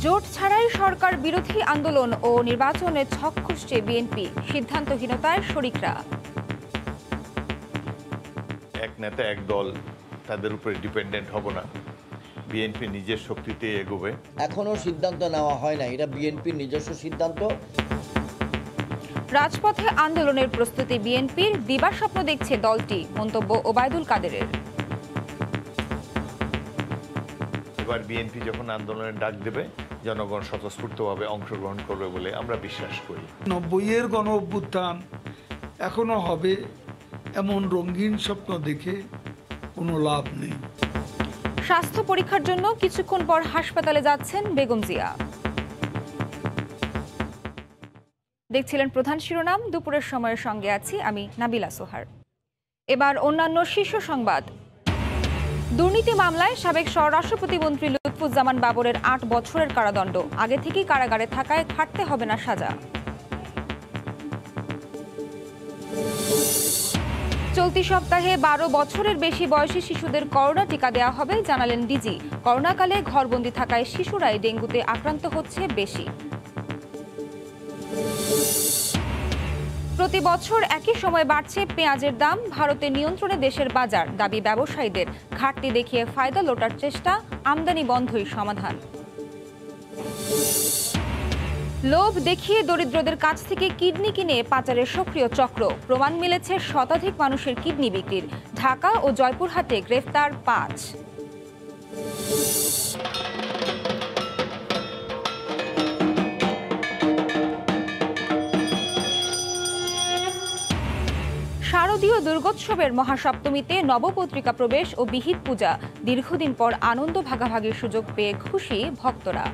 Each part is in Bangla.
জোট ছাড়াই সরকার বিরোধী আন্দোলন ও নির্বাচনে ছক কষছে বিএনপি, সিদ্ধান্তহীনতায় শরিকরা। এক নেতা এক দল, তাদের উপরে ডিপেন্ডেন্ট হব না, বিএনপি নিজের শক্তিতে এগোবে। এখনো সিদ্ধান্ত নেওয়া হয় না, এটা বিএনপির নিজস্ব সিদ্ধান্ত। রাজপথে আন্দোলনের প্রস্তুতি বিএনপির, দিবাস্বপ্ন দেখছে দলটি, মন্তব্য ওবায়দুল কাদেরের। এবার বিএনপি যখন আন্দোলনের ডাক দেবে, জনগণ স্বতঃস্ফূর্তভাবে অংশগ্রহণ করবে বলে আমরা বিশ্বাস করি। 90-এর গণ অভ্যুত্থান এখনো হবে এমন রঙিন স্বপ্ন দেখে কোনো লাভ নেই। স্বাস্থ্য পরীক্ষার জন্য কিছুক্ষণ পর হাসপাতালে যাচ্ছেন বেগম জিয়া। দেখছিলেন প্রধান শিরোনাম, দুপুরের সময়ের সঙ্গে আছি আমি নাবিলা সোহার। এবার অন্যান্য শীর্ষ সংবাদ। দুর্নীতি মামলায় সাবেক স্বরাষ্ট্র প্রতিমন্ত্রী লুৎফুজ্জামান বাবরের 8 বছরের কারাদণ্ড, আগে থেকেই কারাগারে থাকায় খাটতে হবে না সাজা। চলতি সপ্তাহে 12 বছরের বেশি বয়সী শিশুদের করোনা টিকা দেওয়া হবে, জানালেন ডিজি। করোনাকালে ঘরবন্দি থাকায় শিশুরাই ডেঙ্গুতে আক্রান্ত হচ্ছে বেশি। প্রতি বছর একই সময় বাড়ছে পেঁয়াজের দাম, ভারতের নিয়ন্ত্রণে দেশের বাজার, দাবি ব্যবসায়ীদের। ঘাটতি দেখিয়ে ফায়দা লোটার চেষ্টা, আমদানি বন্ধই সমাধান। লোভ দেখিয়ে দরিদ্রদের কাছ থেকে কিডনি কিনে পাচারের সক্রিয় চক্র, প্রমাণ মিলেছে শতাধিক মানুষের কিডনি বিক্রির। ঢাকা ও জয়পুরহাটে গ্রেফতার 5। শারদীয় দুর্গোৎসবের মহাসপ্তমীতে নবপত্রিকা প্রবেশ ও বিহিত পূজা, দীর্ঘদিন পর আনন্দ ভাগাভাগির সুযোগ পেয়ে খুশি ভক্তরা।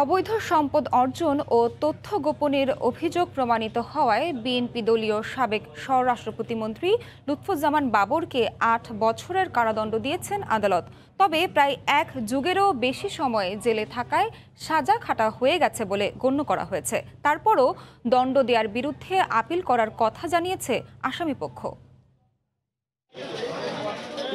অবৈধ সম্পদ অর্জন ও তথ্য গোপনের অভিযোগ প্রমাণিত হওয়ায় বিএনপি দলীয় সাবেক স্বরাষ্ট্র প্রতিমন্ত্রী লুৎফুজ্জামান বাবরকে 8 বছরের কারাদণ্ড দিয়েছেন আদালত। তবে প্রায় 1 যুগেরও বেশি সময় জেলে থাকায় সাজা খাটা হয়ে গেছে বলে গণ্য করা হয়েছে। তারপরও দণ্ড দেওয়ার বিরুদ্ধে আপিল করার কথা জানিয়েছে আসামিপক্ষ।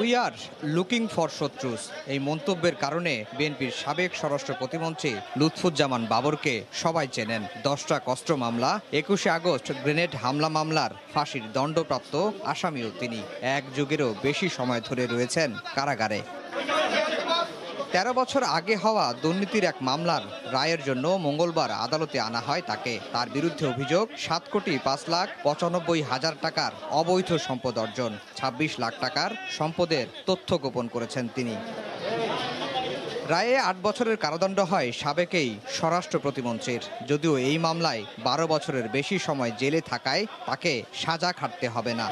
উই আর লুকিং ফর শত্রুস, এই মন্তব্যের কারণে বিএনপির সাবেক স্বরাষ্ট্র প্রতিমন্ত্রী লুৎফুজ্জামান বাবরকে সবাই চেনেন। 10টা অস্ত্র মামলা, 21শে আগস্ট গ্রেনেড হামলা মামলার ফাঁসির দণ্ডপ্রাপ্ত আসামিও তিনি। 1 যুগেরও বেশি সময় ধরে রয়েছেন কারাগারে। 13 বছর আগে হওয়া দুর্নীতির এক মামলার রায়ের জন্য মঙ্গলবার আদালতে আনা হয় তাকে। তার বিরুদ্ধে অভিযোগ 7,95,95,000 টাকার অবৈধ সম্পদ অর্জন, 26 লাখ টাকার সম্পদের তথ্য গোপন করেছেন তিনি। রায়ে 8 বছরের কারাদণ্ড হয় সাবেকেই স্বরাষ্ট্র প্রতিমন্ত্রীর। যদিও এই মামলায় 12 বছরের বেশি সময় জেলে থাকায় তাকে সাজা খাটতে হবে না।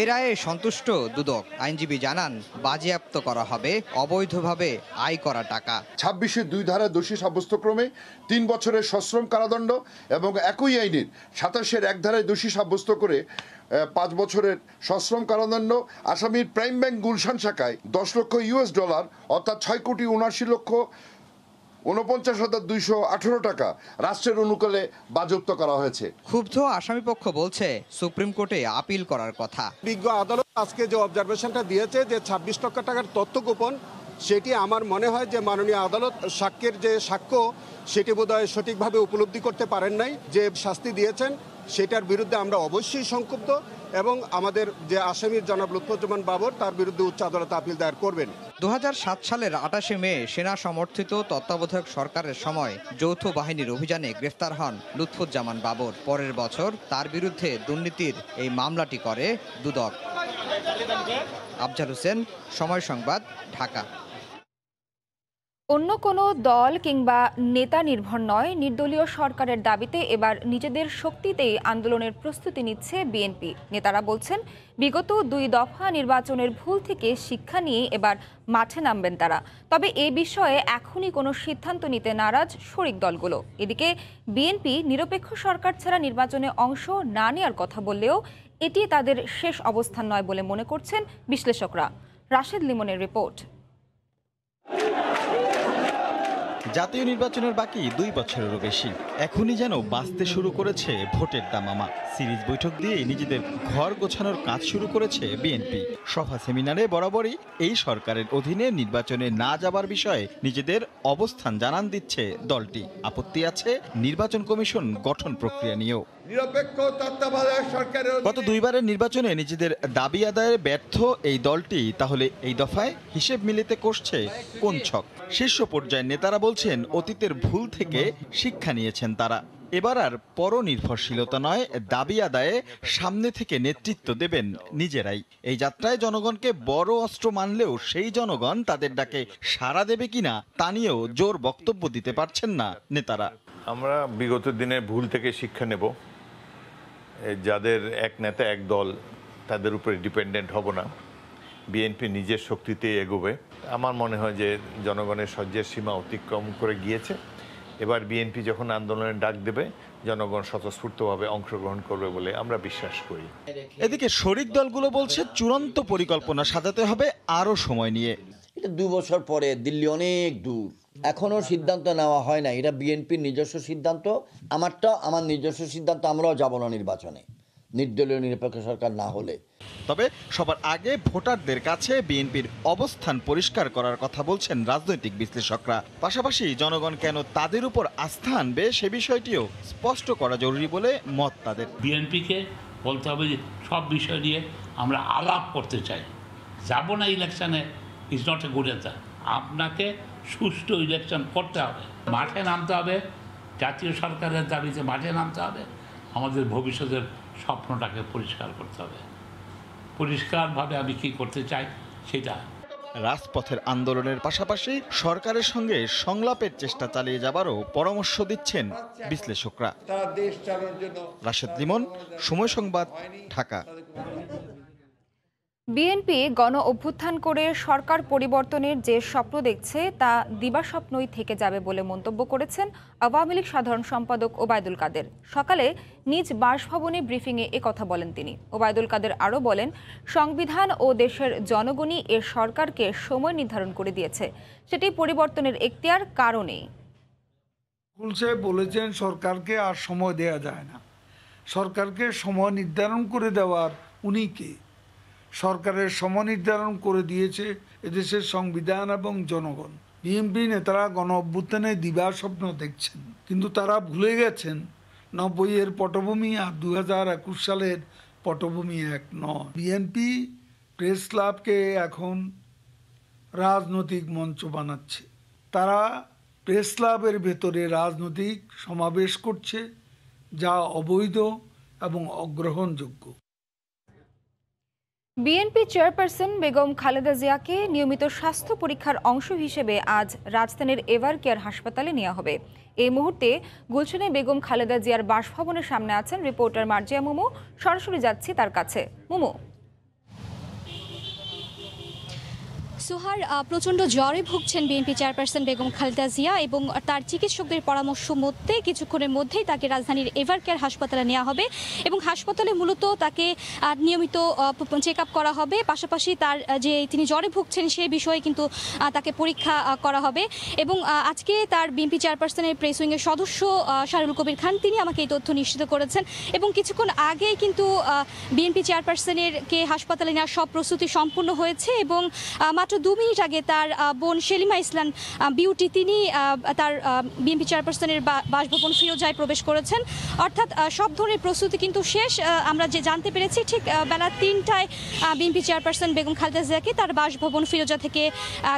এ রায়ে সন্তুষ্ট দুদক। আইনজীবী জানান, বাজেয়াপ্ত করা হবে অবৈধভাবে আয় করা টাকা। 26-এর 2 ধারায় দোষী সাব্যস্তক্রমে 3 বছরের সশ্রম কারাদণ্ড এবং একই আইনের 27-এর 1 ধারায় দোষী সাব্যস্ত করে 5 বছরের সশ্রম কারাদণ্ড। আসামির প্রাইম ব্যাংক গুলশান শাখায় $10 লক্ষ অর্থাৎ 6,49,49,218 টাকা রাষ্ট্রের অনুকূলে বাজেয়াপ্ত করা হয়েছে। ক্ষুব্ধ আসামিপক্ষ বলছে সুপ্রিম কোর্টে আপিল করার কথা। বিজ্ঞ আদালত আজকে যে অবজারভেশনটা দিয়েছে যে 26 লক্ষ টাকার তথ্য গোপন, সেটি আমার মনে হয় যে মাননীয় আদালত সাক্ষ্যের যে সাক্ষ্য সেটি বোধহয় সঠিকভাবে উপলব্ধি করতে পারেন নাই। যে শাস্তি দিয়েছেন সেটার বিরুদ্ধে আমরা অবশ্যই সংক্ষুব্ধ এবং আমাদের যে আসামির জনাব লুৎফুজ্জামান বাবর, তার বিরুদ্ধে উচ্চ আদালতে আপিল দায়ের করবেন। 2007 সালের 28শে মে সেনা সমর্থিত তত্ত্বাবধায়ক সরকারের সময় যৌথ বাহিনীর অভিযানে গ্রেফতার হন লুৎফুজ্জামান বাবর। পরের বছর তার বিরুদ্ধে দুর্নীতির এই মামলাটি করে দুদক। আফজাল হোসেন, সময় সংবাদ, ঢাকা। অন্য কোনো দল কিংবা নেতা নির্ভর নয়, নির্দলীয় সরকারের দাবিতে এবার নিজেদের শক্তিতেই আন্দোলনের প্রস্তুতি নিচ্ছে বিএনপি। নেতারা বলছেন, বিগত 2 দফা নির্বাচনের ভুল থেকে শিক্ষা নিয়ে এবার মাঠে নামবেন তারা। তবে এ বিষয়ে এখনই কোনো সিদ্ধান্ত নিতে নারাজ শরিক দলগুলো। এদিকে বিএনপি নিরপেক্ষ সরকার ছাড়া নির্বাচনে অংশ না নেওয়ার কথা বললেও এটি তাদের শেষ অবস্থান নয় বলে মনে করছেন বিশ্লেষকরা। রাশেদ লিমনের রিপোর্ট। জাতীয় নির্বাচনের বাকি 2 বছরেরও বেশি। এখনই যেন বাঁচতে শুরু করেছে ভোটের দামামা। সিরিজ বৈঠক দিয়ে নিজেদের ঘর গোছানোর কাজ শুরু করেছে বিএনপি। সভা সেমিনারে বরাবরই এই সরকারের অধীনে নির্বাচনে না যাবার বিষয়ে নিজেদের অবস্থান জানান দিচ্ছে দলটি। আপত্তি আছে নির্বাচন কমিশন গঠন প্রক্রিয়া নিয়েও। গত 2 বারের নির্বাচনে নিজেদের দাবি আদায়ে ব্যর্থ এই দলটি তাহলে এই দফায় হিসেব মিলিতে কষছে কোন ছক? শীর্ষ পর্যায়ের নেতারা বলছেন অতীতের ভুল থেকে শিক্ষা নিয়েছেন তারা। এবার আর পরনির্ভরশীলতা নয়, দাবি আদায়ে সামনে থেকে নেতৃত্ব দেবেন নিজেরাই। এই যাত্রায় জনগণকে বড় অস্ত্র মানলেও সেই জনগণ তাদের ডাকে সাড়া দেবে কিনা তা নিয়েও জোর বক্তব্য দিতে পারছেন না নেতারা। আমরা বিগত দিনের ভুল থেকে শিক্ষা নেব। যাদের এক নেতা এক দল, তাদের উপরে ডিপেন্ডেন্ট হব না। বিএনপি নিজের শক্তিতে এগোবে। আমার মনে হয় যে জনগণের সহ্যের সীমা অতিক্রম করে গিয়েছে। এবার বিএনপি যখন আন্দোলনের ডাক দেবে, জনগণ স্বতঃস্ফূর্তভাবে অংশগ্রহণ করবে বলে আমরা বিশ্বাস করি। এদিকে শরিক দলগুলো বলছে চূড়ান্ত পরিকল্পনা সাজাতে হবে আরও সময় নিয়ে। এটা 2 বছর পরে, দিল্লি অনেক দূর, এখনো সিদ্ধান্ত নেওয়া হয় না। এটা বিএনপির নিজস্ব সিদ্ধান্ত। আমার নিজস্ব সিদ্ধান্ত, আমরাও যাব না নির্বাচনে নির্দলীয় নিরপেক্ষ সরকার না হলে। তবে সবার আগে ভোটারদের কাছে বিএনপির অবস্থান পরিষ্কার করার কথা বলছেন রাজনৈতিক বিশ্লেষকরা। পাশাপাশি জনগণ কেন তাদের উপর আস্থা আনবে সে বিষয়টিও স্পষ্ট করা জরুরি বলে মত তাদের। বিএনপিকে বলতে হবে যে সব বিষয় নিয়ে আমরা আলাপ করতে চাই, যাব না ইলেকশনে is not a good answer. আপনাকে সুষ্ঠু ইলেকশন করতে হবে, মাঠে নামতে হবে, জাতীয় সরকারের দাবিতে মাঠে নামতে হবে, আমাদের ভবিষ্যতের স্বপ্নটাকে পরিষ্কার করতে হবে। পরিষ্কারভাবে আমি কি করতে চাই সেটা। রাজপথের আন্দোলনের পাশাপাশি সরকারের সঙ্গে সংলাপের চেষ্টা চালিয়ে যাবারও পরামর্শ দিচ্ছেন বিশ্লেষকরা। রাশেদ লিমন, সময় সংবাদ, ঢাকা। বিএনপি গণ অভ্যুত্থান করে সরকার পরিবর্তনের যে স্বপ্ন দেখছে তা দিবাস্বপ্নই থেকে যাবে বলে মন্তব্য করেছেন আওয়ামী লীগ সাধারণ সম্পাদক ওবায়দুল কাদের। সকালে নিজ বাসভবনে ব্রিফিংয়ে একথা বলেন তিনি। ওবায়দুল কাদের আরও বলেন, সংবিধান ও দেশের জনগণই এ সরকারকে সময় নির্ধারণ করে দিয়েছে, সেটি পরিবর্তনের এখতিয়ার কারণেই। বলেছেন সরকারকে আর সময় দেয়া যায় না। সরকারকে সময় নির্ধারণ করে দেওয়ার উনি কে? সরকারের সময় নির্ধারণ করে দিয়েছে এদেশের সংবিধান এবং জনগণ। বিএনপি নেতারা গণ অভ্যুত্থানে দিবাস্বপ্ন দেখছেন, কিন্তু তারা ভুলে গেছেন 90-এর পটভূমি আর 2021 সালের পটভূমি এক নয়। বিএনপি প্রেস ক্লাবকে এখন রাজনৈতিক মঞ্চ বানাচ্ছে। তারা প্রেস ক্লাবের ভেতরে রাজনৈতিক সমাবেশ করছে, যা অবৈধ এবং অগ্রহণযোগ্য। বিএনপি চেয়ারপারসন বেগম খালেদা জিয়াকে নিয়মিত স্বাস্থ্য পরীক্ষার অংশ হিসেবে আজ রাজধানীর এভার কেয়ার হাসপাতালে নেওয়া হবে। এই মুহূর্তে গুলশানে বেগম খালেদা জিয়ার বাসভবনের সামনে আছেন রিপোর্টার মার্জিয়া মুমু। সরাসরি যাচ্ছি তার কাছে। মুমু, সোহার, প্রচণ্ড জ্বরে ভুগছেন বিএনপি চেয়ারপারসন বেগম খালেদা জিয়া এবং তার চিকিৎসকদের পরামর্শ মধ্যে কিছুক্ষণের মধ্যেই তাকে রাজধানীর এভার কেয়ার হাসপাতালে নেওয়া হবে এবং হাসপাতালে মূলত তাকে নিয়মিত চেক আপ করা হবে। পাশাপাশি তার যে তিনি জ্বরে ভুগছেন সে বিষয়ে কিন্তু তাকে পরীক্ষা করা হবে। এবং আজকে তার বিএনপি চেয়ারপারসনের প্রেস উইংয়ের সদস্য শাহরুল কবির খান তিনি আমাকে এই তথ্য নিশ্চিত করেছেন এবং কিছুক্ষণ আগেই কিন্তু বিএনপি চেয়ারপারসনের কে হাসপাতালে নেওয়ার সব প্রস্তুতি সম্পূর্ণ হয়েছে এবং মাত্র 2 মিনিট আগে তার বোন সেলিমা ইসলাম বিউটি তিনি তার বিএনপি চেয়ারপারসনের বাসভবন ফিরোজায় প্রবেশ করেছেন। অর্থাৎ সব ধরনের প্রস্তুতি কিন্তু শেষ। আমরা যে জানতে পেরেছি ঠিক বেলা 3টায় বিএনপি চেয়ারপারসন বেগম খালেদা জিয়াকে তার বাসভবন ফিরোজা থেকে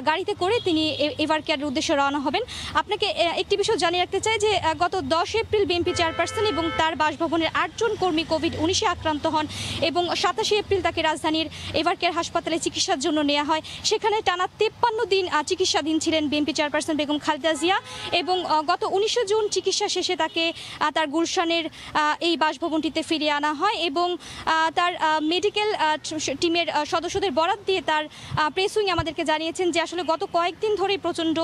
গাড়িতে করে তিনি এভার কেয়ারের উদ্দেশ্যে রওনা হবেন। আপনাকে একটি বিষয় জানিয়ে রাখতে চাই যে গত 10 এপ্রিল বিএনপি চেয়ারপারসন এবং তার বাসভবনের 8 জন কর্মী কোভিড-19 আক্রান্ত হন এবং 27 এপ্রিল তাকে রাজধানীর এভার কেয়ার হাসপাতালে চিকিৎসার জন্য নেওয়া হয়। সেখানে টানা 53 দিন চিকিৎসাধীন ছিলেন বিএনপি চেয়ারপারসন বেগম খালেদা জিয়া এবং গত 19 জুন চিকিৎসা শেষে তাকে তার গুলশানের এই বাসভবনটিতে ফিরিয়ে আনা হয় এবং তার মেডিকেল টিমের সদস্যদের বরাত দিয়ে তার প্রেস উইং আমাদেরকে জানিয়েছেন যে আসলে গত কয়েকদিন ধরেই প্রচণ্ড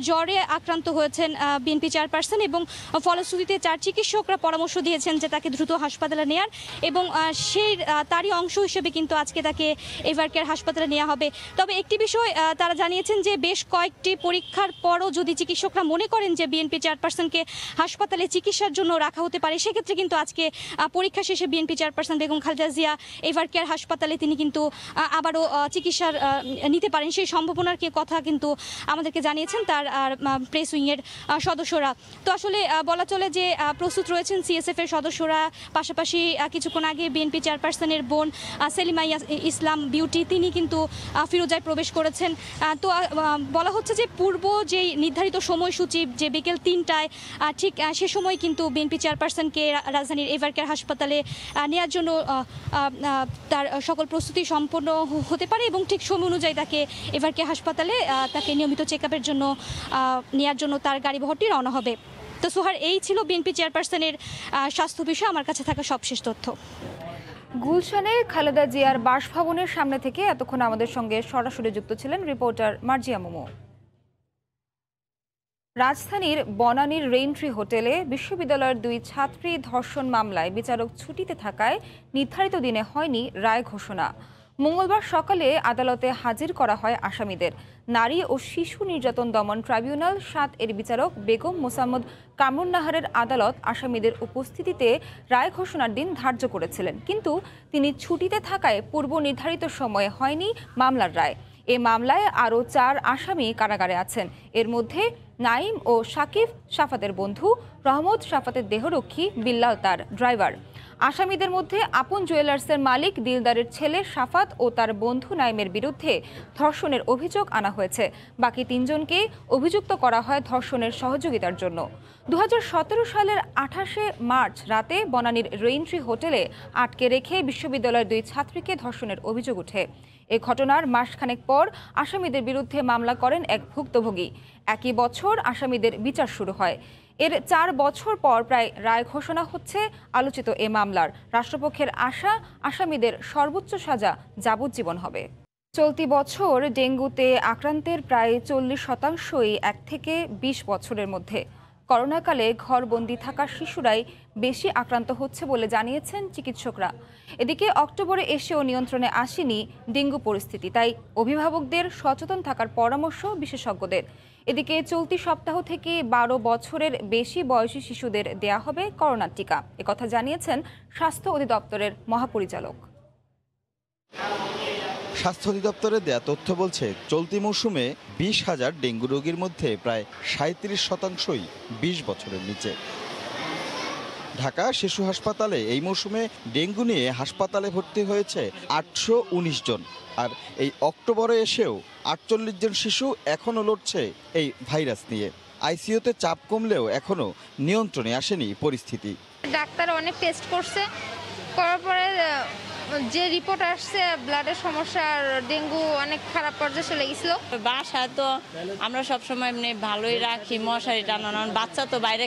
জ্বরে আক্রান্ত হয়েছেন বিএনপি চেয়ারপারসন এবং ফলশ্রুতিতে 4 চিকিৎসকরা পরামর্শ দিয়েছেন যে তাকে দ্রুত হাসপাতালে নেয়ার এবং সেই তারই অংশ হিসেবে কিন্তু আজকে তাকে এভার কেয়ার হাসপাতালে নেওয়া হবে। তবে একটি আরেকটি বিষয় তারা জানিয়েছেন যে বেশ কয়েকটি পরীক্ষার পরও যদি চিকিৎসকরা মনে করেন যে বিএনপি চেয়ারপারসনকে হাসপাতালে চিকিৎসার জন্য রাখা হতে পারে, সেক্ষেত্রে কিন্তু আজকে পরীক্ষা শেষে BNP chairperson Begum Khaleda Zia ever care হাসপাতালে তিনি কিন্তু আবারও চিকিৎসার নিতে পারেন, সেই সম্ভাবনার কথা কিন্তু আমাদেরকে জানিয়েছেন তার প্রেস উইংয়ের সদস্যরা। তো আসলে বলা চলে যে প্রস্তুত রয়েছেন সিএসএফ এর সদস্যরা, পাশাপাশি কিছুক্ষণ আগে বিএনপি চেয়ারপারসনের বোন সেলিমা ইসলাম বিউটি তিনি কিন্তু ফিরোজায় প্রবেশ করেছেন। তো বলা হচ্ছে যে পূর্ব যেই নির্ধারিত সময়সূচি যে বিকেল 3টায় ঠিক সে সময় কিন্তু বিএনপি চেয়ারপারসনকে রাজধানীর এভার কেয়ার হাসপাতালে নেওয়ার জন্য তার সকল প্রস্তুতি সম্পন্ন হতে পারে এবং ঠিক সময় অনুযায়ী তাকে এভার কেয়ার হাসপাতালে তাকে নিয়মিত চেক আপের জন্য নেওয়ার জন্য তার গাড়িবহরটি রওনা হবে। তো সোহার, এই ছিল বিএনপি চেয়ারপারসনের স্বাস্থ্য বিষয়ে আমার কাছে থাকা সবশেষ তথ্য। গুলশানে খালেদা জিয়ার বাসভবনের সামনে থেকে এতক্ষণ আমাদের সঙ্গে সরাসরি যুক্ত ছিলেন রিপোর্টার মার্জিয়া মোমো। রাজধানীর বনানীর রেইনট্রি হোটেলে বিশ্ববিদ্যালয়ের 2 ছাত্রী ধর্ষণ মামলায় বিচারক ছুটিতে থাকায় নির্ধারিত দিনে হয়নি রায় ঘোষণা। মঙ্গলবার সকালে আদালতে হাজির করা হয় আসামিদের। নারী ও শিশু নির্যাতন দমন ট্রাইব্যুনাল 7 এর বিচারক বেগম মোসাম্মদ কামরুন নাহারের আদালত আসামিদের উপস্থিতিতে রায় ঘোষণার দিন ধার্য করেছিলেন, কিন্তু তিনি ছুটিতে থাকায় পূর্ব নির্ধারিত সময়ে হয়নি মামলার রায়। এ মামলায় আরও 4 আসামি কারাগারে আছেন। এর মধ্যে নাইম ও সাকিব সাফাতের বন্ধু, রহমত সাফাতের দেহরক্ষী, বিল্লাল তার ড্রাইভার। আসামিদের মধ্যে আপন জুয়েলার্সের মালিক দিলদারের ছেলে সাফাত ও তার বন্ধু নাইমের বিরুদ্ধে ধর্ষণের অভিযোগ আনা হয়েছে। বাকি 3 জনকে অভিযুক্ত করা হয় ধর্ষণের সহযোগিতার জন্য। 2017 সালের 28 মার্চ রাতে বনানীর রেইনট্রি হোটেলে আটকে রেখে বিশ্ববিদ্যালয়ের 2 ছাত্রীকে ধর্ষণের অভিযোগ ওঠে। এ ঘটনার মাসখানেক পর আসামিদের বিরুদ্ধে মামলা করেন এক ভুক্তভোগী। একই বছর আসামিদের বিচার শুরু হয়। এর 4 বছর পর প্রায় রায় ঘোষণা হচ্ছে আলোচিত এ মামলার। রাষ্ট্রপক্ষের আশা, আসামিদের সর্বোচ্চ সাজা যাবজ্জীবন হবে। চলতি বছর ডেঙ্গুতে আক্রান্তের প্রায় 40%ই 1 থেকে 20 বছরের মধ্যে। করোনাকালে ঘরবন্দি থাকা শিশুরাই বেশি আক্রান্ত হচ্ছে বলে জানিয়েছেন চিকিৎসকরা। এদিকে অক্টোবরে এসেও নিয়ন্ত্রণে আসেনি ডেঙ্গু পরিস্থিতি, তাই অভিভাবকদের সচেতন থাকার পরামর্শ বিশেষজ্ঞদের। এদিকে চলতি সপ্তাহ থেকে 12 বছরের বেশি বয়সী শিশুদের দেয়া হবে করোনার টিকা, একথা জানিয়েছেন স্বাস্থ্য অধিদপ্তরের মহাপরিচালক। স্বাস্থ্য অধিদপ্তরের দেয়া তথ্য বলছে, চলতি মৌসুমে 20,000 ডেঙ্গু রোগীর মধ্যে প্রায় 37%ই 20 বছরের নিচে। ঢাকা শিশু হাসপাতালে এই মৌসুমে ডেঙ্গু নিয়ে হাসপাতালে ভর্তি হয়েছে 819 জন। আর এই অক্টোবরে এসেও 48 জন শিশু এখনও লড়ছে এই ভাইরাস নিয়ে। আইসিইউতে চাপ কমলেও এখনও নিয়ন্ত্রণে আসেনি পরিস্থিতি। ডাক্তার অনেক টেস্ট করছে, করার পরে যে রিপোর্ট আসছে ব্লাডের সমস্যা আর ডেঙ্গু অনেক খারাপ পর্যায়ে চলে গেছিল। বাসায় তো আমরা সবসময় এমনি ভালোই রাখি, মশারি টানানো, বাচ্চা তো বাইরে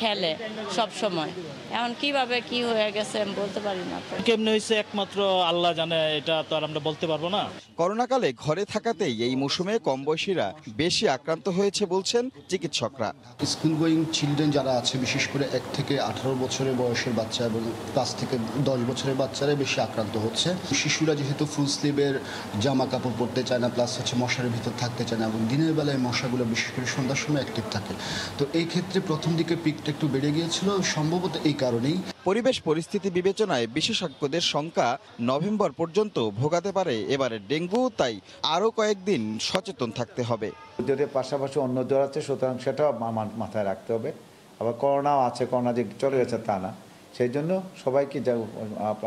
খেলে সব সময়। এখন কিভাবে কি হয়ে গেছে আমি বলতে পারি না। কেমনে হয়েছে একমাত্র আল্লাহ জানে, এটা তো আর আমরা বলতে পারবো না। করোনাকালে ঘরে থাকাতেই এই মৌসুমে কম বয়সীরা বেশি আক্রান্ত হয়েছে বলছেন চিকিৎসকরা। স্কুল গোয়িং চিলড্রেন যারা আছে, বিশেষ করে 1 থেকে 18 বছরের বয়সের বাচ্চা এবং 5 থেকে 10 বছরের বাচ্চারা বেশি আক্রান্ত হচ্ছে। শিশুরা যেহেতু ফুল স্লিভের জামা কাপড় পরতে চায় না, প্লাস হচ্ছে মশার ভিতর থাকতে চায় না, এবং দিনের বেলায় মশাগুলো বিশেষ করে সন্ধ্যার সময় অ্যাক্টিভ থাকে। তো এই ক্ষেত্রে প্রথম দিকে পিকটা একটু বেড়ে গিয়েছিল, সম্ভবত এই কারণেই। পরিবেশ পরিস্থিতি বিবেচনায় বিশেষজ্ঞদের শঙ্কা, নভেম্বর পর্যন্ত ভোগাতে পারে এবারে ডেঙ্গু, তাই আরও কয়েকদিন সচেতন থাকতে হবে। যদি পাশাপাশি অন্য জ্বর আছে, সুতরাং সেটাও মাথায় রাখতে হবে। আবার করোনাও আছে, করোনা যে চলে গেছে তা না। সেই জন্য সবাইকে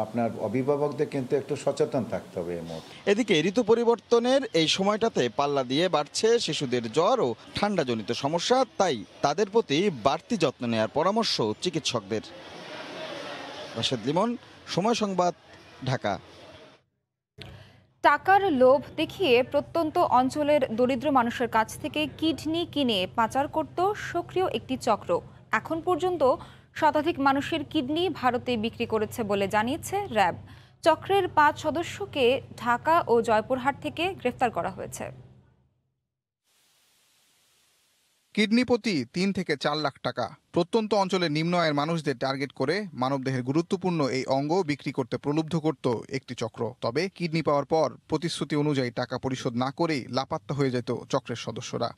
আপনার অভিভাবকদের কিন্তু একটু সচেতন থাকতে হবে এই মুহূর্তে। এদিকে ঋতু পরিবর্তনের এই সময়টাতে পাল্লা দিয়ে বাড়ছে শিশুদের জ্বর ও ঠান্ডাজনিত সমস্যা, তাই তাদের প্রতি বাড়তি যত্ন নেওয়ার পরামর্শ চিকিৎসকদের। রাশেদ লিমন, সময় সংবাদ, ঢাকা। টাকার লোভ দেখিয়ে প্রত্যন্ত অঞ্চলের দরিদ্র মানুষের কাছ থেকে কিডনি কিনে পাচার করত সক্রিয় একটি চক্র। এখন পর্যন্ত শতাধিক মানুষের কিডনি ভারতে বিক্রি করেছে বলে জানিয়েছে র্যাব। চক্রের 5 সদস্যকে ঢাকা ও জয়পুরহাট থেকে গ্রেফতার করা হয়েছে। কিডনি প্রতি ৩ থেকে ৪ লাখ টাকা। প্রত্যন্ত অঞ্চলের নিম্ন আয়ের মানুষদের টার্গেট করে মানবদেহের গুরুত্বপূর্ণ এই অঙ্গ বিক্রি করতে প্রলুব্ধ করত একটি চক্র। তবে কিডনি পাওয়ার পর প্রতিশ্রুতি অনুযায়ী টাকা পরিশোধ না করেই লাপাত্তা হয়ে যেত চক্রের সদস্যরা।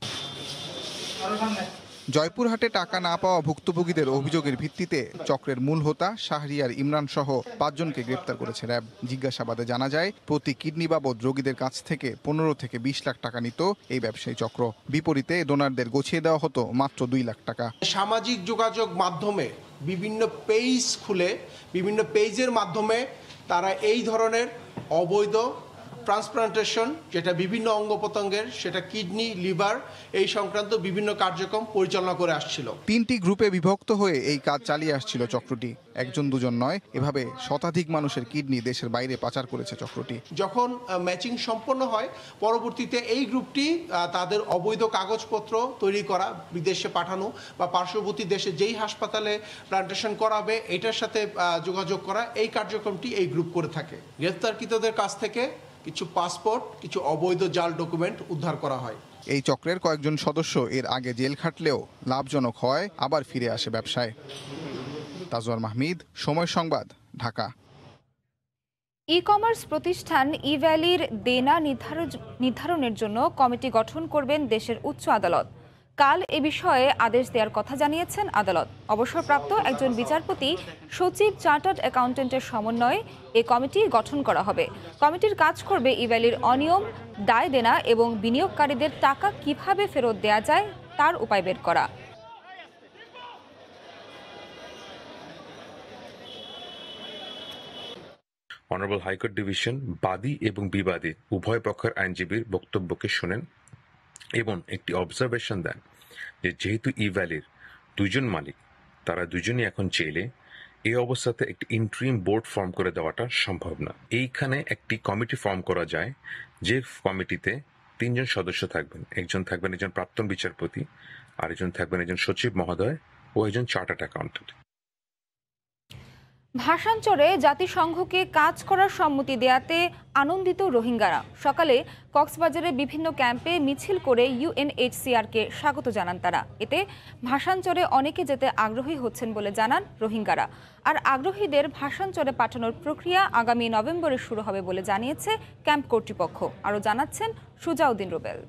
জয়পুরহাটে টাকা না পাওয়া ভুক্তভোগীদের অভিযোগের ভিত্তিতে চক্রের মূল হোতা শাহরিয়ার ইমরান সহ ৫ জনকে গ্রেপ্তার করেছে র্যাব। জিজ্ঞাসাবাদে জানা যায় প্রতি কিডনি বাবদ রোগীদের কাছ থেকে ১৫ থেকে ২০ লাখ টাকা নিত এই ব্যবসায়ী চক্র। বিপরীতে ডোনারদের গছিয়ে দেওয়া হতো মাত্র ২ লাখ টাকা। সামাজিক যোগাযোগ মাধ্যমে বিভিন্ন পেজ খুলে বিভিন্ন পেজের মাধ্যমে তারা এই ধরনের অবৈধ ট্রান্সপ্লান্টেশন, যেটা বিভিন্ন অঙ্গ প্রত্যঙ্গের, সেটা কিডনি, লিভার, এই সংক্রান্ত বিভিন্ন কার্যক্রম পরিচালনা করে আসছিল। ৩টি গ্রুপে বিভক্ত হয়ে এই কাজ চালিয়ে আসছিল চক্রটি। একজন দুজন নয়, এভাবে শতাধিক মানুষের কিডনি দেশের বাইরে পাচার করেছে চক্রটি। যখন ম্যাচিং সম্পন্ন হয়, পরবর্তীতে এই গ্রুপটি তাদের অবৈধ কাগজপত্র তৈরি করা, বিদেশে পাঠানো বা পার্শ্ববর্তী দেশে যেই হাসপাতালে প্লান্টেশন করাবে এটার সাথে যোগাযোগ করা, এই কার্যক্রমটি এই গ্রুপ করে থাকে। গ্রেফতারকৃতদের কাছ থেকে কিছু পাসপোর্ট, কিছু অবৈধ জাল ডকুমেন্ট উদ্ধার করা হয়। এই চক্রের কয়েকজন সদস্য এর আগে জেল খাটলেও লাভজনক হয় আবার ফিরে আসে ব্যবসায়। তাজওয়ার মাহমিদ, সময় সংবাদ, ঢাকা। ই কমার্স প্রতিষ্ঠান ইভ্যালির দেনা নির্ধারণের জন্য কমিটি গঠন করবেন দেশের উচ্চ আদালত। কাল এ বিষয়ে আদেশ দেওয়ার কথা জানিয়েছেন আদালত। অবসরপ্রাপ্ত একজন বিচারপতি সচিব চার্টার্ড অ্যাকাউন্টেন্টের সমন্বয়ে এ কমিটি গঠন করা হবে। কমিটির কাজ করবে ইভ্যালির অনিয়ম, দায় দেনা এবং বিনিয়োগকারীদের টাকা কিভাবে ফেরত দেওয়া যায় তার উপায় বের করা। অনারেবল হাইকোর্ট ডিভিশন বাদী এবং বিবাদী উভয় পক্ষের আইনজীবীর বক্তব্যকে শোনেন এবং একটি অবজারভেশন দেন যে যেহেতু ইভ্যালির ২ জন মালিক, তারা দুজনই এখন জেলে, এই অবস্থাতে একটি ইন্টারিম বোর্ড ফর্ম করে দেওয়াটা সম্ভব না। এইখানে একটি কমিটি ফর্ম করা যায়, যে কমিটিতে ৩ জন সদস্য থাকবেন। একজন থাকবেন একজন প্রাক্তন বিচারপতি, আরেকজন থাকবেন একজন সচিব মহোদয় ও একজন চার্টার্ড অ্যাকাউন্টেন্ট। ভাষান্তরে জাতিসংঘকে কাজ করার সম্মতি দেয়াতে আনন্দিত রোহিঙ্গারা। সকালে কক্সবাজারে বিভিন্ন ক্যাম্পে মিছিল করে ইউএনএইচসিআরকে স্বাগত জানান তারা। এতে ভাষান্তরে অনেকে যেতে আগ্রহী হচ্ছেন বলে জানান রোহিঙ্গারা। আর আগ্রহীদের ভাষান্তরে পাঠানোর প্রক্রিয়া আগামী নভেম্বরে শুরু হবে বলে জানিয়েছে ক্যাম্প কর্তৃপক্ষ। আরও জানাচ্ছেন সুজাউদ্দিন রুবেল।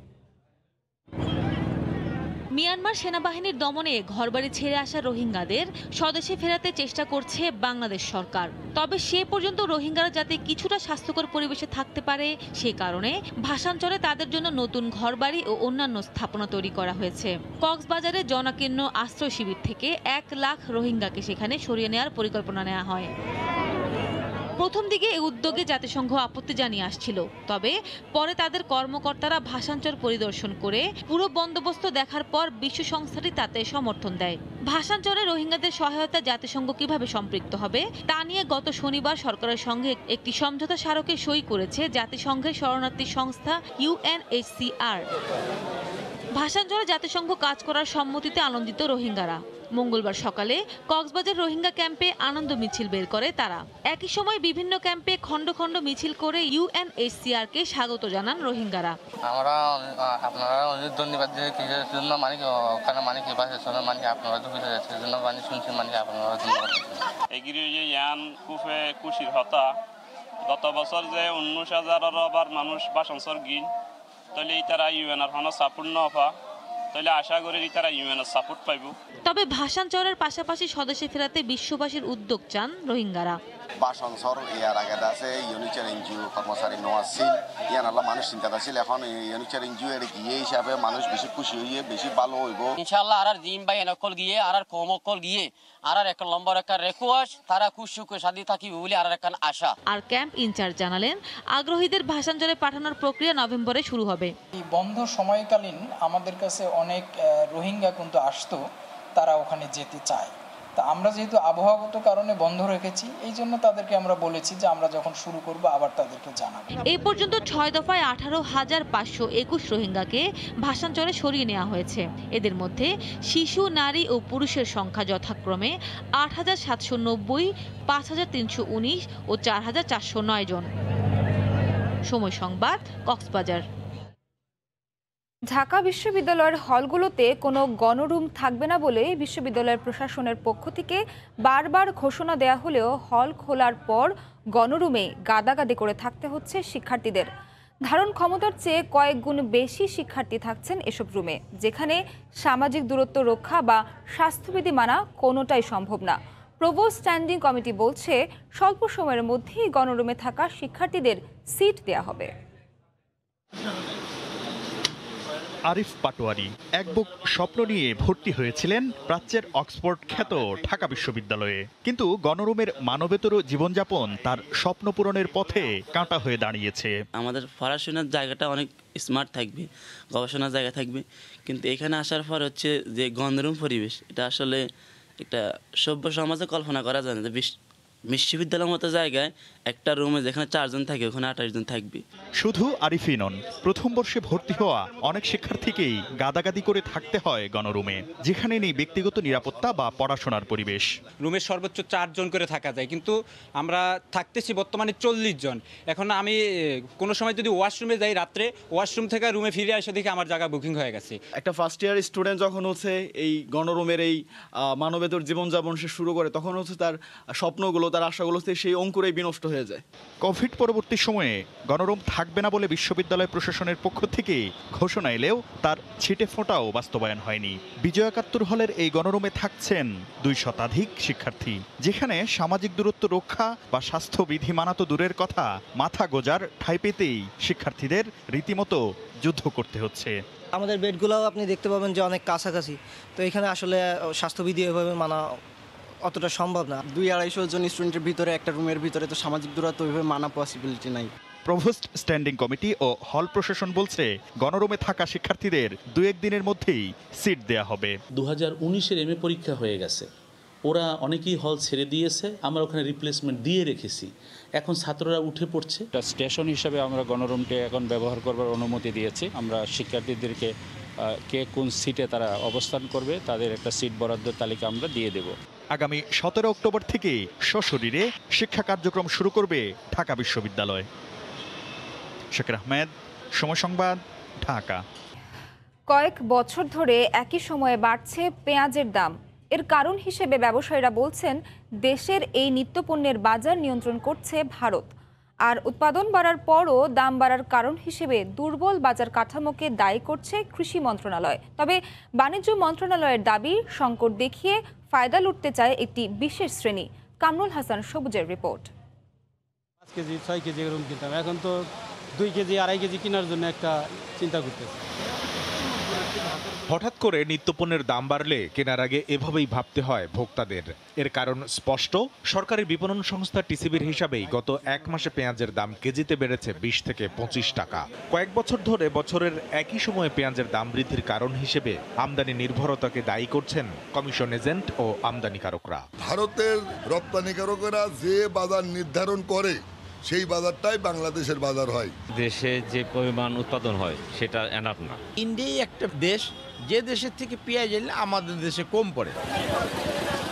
মিয়ানমার সেনাবাহিনীর দমনে ঘরবাড়ি ছেড়ে আসা রোহিঙ্গাদের স্বদেশে ফেরাতে চেষ্টা করছে বাংলাদেশ সরকার। তবে সে পর্যন্ত রোহিঙ্গারা যাতে কিছুটা স্বাস্থ্যকর পরিবেশে থাকতে পারে সে কারণে ভাষান্তরে তাদের জন্য নতুন ঘরবাড়ি ও অন্যান্য স্থাপনা তৈরি করা হয়েছে। কক্সবাজারে জনাকীর্ণ আশ্রয় শিবির থেকে ১ লাখ রোহিঙ্গাকে সেখানে সরিয়ে নেওয়ার পরিকল্পনা নেওয়া হয়। প্রথম দিকে এই উদ্যোগে জাতিসংঘ আপত্তি জানিয়ে আসছিল, তবে পরে তাদের কর্মকর্তারা ভাষান্তর পরিদর্শন করে পুরো বন্দোবস্ত দেখার পর বিশ্ব সংস্থাটি তাতে সমর্থন দেয়। ভাষান্তরে রোহিঙ্গাদের সহায়তা জাতিসংঘ কিভাবে সম্পৃক্ত হবে তা নিয়ে গত শনিবার সরকারের সঙ্গে একটি সমঝোতা স্মারকে সই করেছে জাতিসংঘের শরণার্থী সংস্থা ইউএনএইচসিআর। ভাষান্তরে জাতিসংঘ কাজ করার সম্মতিতে আনন্দিত রোহিঙ্গারা। মঙ্গলবার সকালে কক্সবাজার রোহিঙ্গা ক্যাম্পে আনন্দ মিছিল বের করে তারা। একই সময় বিভিন্ন ক্যাম্পে খণ্ড খণ্ড মিছিল করে ইউএনএইচসিআর কে স্বাগত জানান রোহিঙ্গারা। আমরা আপনারা অনেক ধন্যবাদ কিসের জন্য ওখানে আপনারা জন্য শুনছি আপনারা ধন্যবাদ। এগিরি যে ইয়ান কুফে কুশির হতা গত বছর যে ১৯,০০০ আবার মানুষ বাসনসর গিন, তাহলে এই তারা ইউএনআর হন সাপোর্ট ন পা, তাহলে আশা করি তারা ইউএনআর সাপোর্ট পাইব। তবে ভাষান্তরের পাশাপাশি স্বদেশে ফেরাতে বিশ্ববাসীর উদ্যোগ চান রোহিঙ্গারা। বাসনসর ইয়ার আগে আছে ইউনিচার এনজিও কর্মচারী নোয়াছিল, ইয়ান আল্লাহ মানুষ চিন্তা আছিল, এখন ইউনিচার এনজিও এর গিয়ে হিসাবে মানুষ বেশি খুশি হইয়ে বেশি ভালো হইব ইনশাআল্লাহ। আর জিম বাই এনকল গিয়ে আর কমকল গিয়ে আর এক নম্বর একটা রেকোয়াস তারা খুশি শাদি থাকি বলে আর একটা আশা। আর ক্যাম্প ইনচার্জ জানালেন আগ্রহীদের ভাষান্তরে পাঠানোর প্রক্রিয়া নভেম্বরে শুরু হবে। এই বন্ধ সময়কালীন আমাদের কাছে অনেক রোহিঙ্গা কিন্তু আসতো, তারা ওখানে যেতে চায়। তা আমরা যেহেতু আবহাওয়াগত কারণে বন্ধ রেখেছি, এই জন্য তাদেরকে আমরা বলেছি যে আমরা যখন শুরু করব আবার তাদেরকে জানাবো। এই পর্যন্ত ৬ দফায় ১৮,৫২১ রোহিঙ্গাকে ভাষান্তরে সরিয়ে নেওয়া হয়েছে। এদের মধ্যে শিশু, নারী ও পুরুষের সংখ্যা যথাক্রমে ৮,৭৯০, ৫,৩১৯ ও ৪,৪০৯ জন। সময় সংবাদ, কক্সবাজার। ঢাকা বিশ্ববিদ্যালয়ের হলগুলোতে কোনো গণরুম থাকবে না বলে বিশ্ববিদ্যালয়ের প্রশাসনের পক্ষ থেকে বারবার ঘোষণা দেয়া হলেও হল খোলার পর গণরুমে গাদাগাদি করে থাকতে হচ্ছে শিক্ষার্থীদের। ধারণ ক্ষমতার চেয়ে কয়েক গুণ বেশি শিক্ষার্থী থাকছেন এসব রুমে, যেখানে সামাজিক দূরত্ব রক্ষা বা স্বাস্থ্যবিধি মানা কোনোটাই সম্ভব না। প্রভোস্ট স্ট্যান্ডিং কমিটি বলছে স্বল্প সময়ের মধ্যেই গণরুমে থাকা শিক্ষার্থীদের সিট দেয়া হবে। আরিফ পাটোয়ারি এক বুক স্বপ্ন নিয়ে ভর্তি হয়েছিলেন প্রাচ্যের অক্সফোর্ড খ্যাত ঢাকা বিশ্ববিদ্যালয়ে, কিন্তু গণরুমের মানবেতর জীবনযাপন তার স্বপ্ন পূরণের পথে কাঁটা হয়ে দাঁড়িয়েছে। আমাদের পড়াশোনার জায়গাটা অনেক স্মার্ট থাকবে, গবেষণার জায়গা থাকবে, কিন্তু এখানে আসার পর হচ্ছে যে গণরুম পরিবেশ, এটা আসলে একটা সভ্য সমাজে কল্পনা করা যায় না যে বিশ্ববিদ্যালয়ের মতো জায়গায় একটা রুমে যেখানে 4 জন থাকে ওখানে 28 জন থাকবে। শুধু আরিফই নন, প্রথম বর্ষে ভর্তি হওয়া অনেক শিক্ষার্থীকেই গাদাগাদি করে থাকতে হয় গণরুমে, যেখানে নেই ব্যক্তিগত নিরাপত্তা বা পড়াশোনার পরিবেশ। রুমে সর্বোচ্চ 4 জন করে থাকা যায়, কিন্তু আমরা থাকতেছি বর্তমানে 40 জন। এখন আমি কোনো সময় যদি ওয়াশরুমে যাই রাত্রে, ওয়াশরুম থেকে রুমে ফিরে এসে দেখি আমার জায়গা বুকিং হয়ে গেছে। একটা ফার্স্ট ইয়ার স্টুডেন্ট যখন হচ্ছে এই গণরুমের এই মানবেতর জীবনযাপন সে শুরু করে, তখন হচ্ছে তার স্বপ্নগুলো, তার আশাগুলো সেই অঙ্কুরেই বিনষ্ট হয়ে যায়। কোভিড পরবর্তী সময়ে গণরুম থাকবে না বলে বিশ্ববিদ্যালয় প্রশাসনের পক্ষ থেকে ঘোষণা এলেও তার ছিটে ফোঁটাও বাস্তবায়ন হয়নি। বিজয় একাত্তর হলের এই গণরুমে থাকছেন 2 শতাধিক শিক্ষার্থী, যেখানে সামাজিক দূরত্ব রক্ষা বা স্বাস্থ্যবিধি মানা তো দূরের কথা, মাথা গোজার ঠাঁই পেতেই শিক্ষার্থীদের রীতিমতো যুদ্ধ করতে হচ্ছে। আমাদের বেডগুলোও আপনি দেখতে পাবেন যে অনেক কাছাকাছি, তো এখানে আসলে স্বাস্থ্যবিধি এভাবে মানা অতটা সম্ভব না। 200-250 জন স্টুডেন্টের ভিতরে একটা রুমের ভিতরে তো সামাজিক দূরত্ব ওইভাবে মানা পসিবিলিটি নাই। প্রভোস্ট স্ট্যান্ডিং কমিটি ও হল প্রশাসন বলছে গণরুমে থাকা শিক্ষার্থীদের 2-1 দিনের মধ্যেই সিট দেয়া হবে। 2019-এর এমএ পরীক্ষা হয়ে গেছে, ওরা অনেকেই হল ছেড়ে দিয়েছে, আমরা ওখানে রিপ্লেসমেন্ট দিয়ে রেখেছি, এখন ছাত্ররা উঠে পড়ছে। স্টেশন হিসাবে আমরা গণরুমটি এখন ব্যবহার করবার অনুমতি দিয়েছি। আমরা শিক্ষার্থীদেরকে কে কোন সিটে তারা অবস্থান করবে তাদের একটা সিট বরাদ্দের তালিকা আমরা দিয়ে দেব। আগামী 17 অক্টোবর থেকে সশরীরে শিক্ষা কার্যক্রম শুরু করবে ঢাকা বিশ্ববিদ্যালয়। শাকির আহমেদ, সময় সংবাদ, ঢাকা। কয়েক বছর ধরে একই সময়ে বাড়ছে পেঁয়াজের দাম। এর কারণ হিসেবে ব্যবসায়ীরা বলছেন দেশের এই নিত্যপণ্যের বাজার নিয়ন্ত্রণ করছে ভারত, আর উৎপাদন বাড়ার পরও দাম বাড়ার কারণ হিসেবে দুর্বল বাজার কাঠামোকে দায়ী করছে কৃষি মন্ত্রণালয়। তবে বাণিজ্য মন্ত্রণালয়ের দাবি, সংকট দেখিয়ে ফায়দা লুটতে চায় একটি বিশেষ শ্রেণী। কামরুল হাসান সবুজের রিপোর্ট। 5 কেজি 6 কেজি এরকম কিনতাম, এখন তো 2 কেজি 2.5 কেজি কেনার জন্য একটা চিন্তা করতেছি। হঠাৎ করে নিত্যপণ্যের দাম বাড়লে কেনার আগে এভাবেই ভাবতে হয় ভোক্তাদের। এর কারণ স্পষ্ট, সরকারি বিপণন সংস্থা টিসিবির হিসাবেই গত 1 মাসে পেঁয়াজের দাম কেজিতে বেড়েছে 20 থেকে 25 টাকা। কয়েক বছর ধরে বছরের একই সময়ে পেঁয়াজের দাম বৃদ্ধির কারণ হিসেবে আমদানি নির্ভরতাকে দায়ী করছেন কমিশন এজেন্ট ও আমদানিকারকরা। ভারতের রপ্তানিকারকেরা যে বাজার নির্ধারণ করে সেই বাজারটাই বাংলাদেশের বাজার হয়। দেশে যে পরিমাণ উৎপাদন হয় সেটা এনাফ না। ইন্ডিয়া একটা দেশ, যে দেশের থেকে পেঁয়াজ এলে আমাদের দেশে কম পড়ে।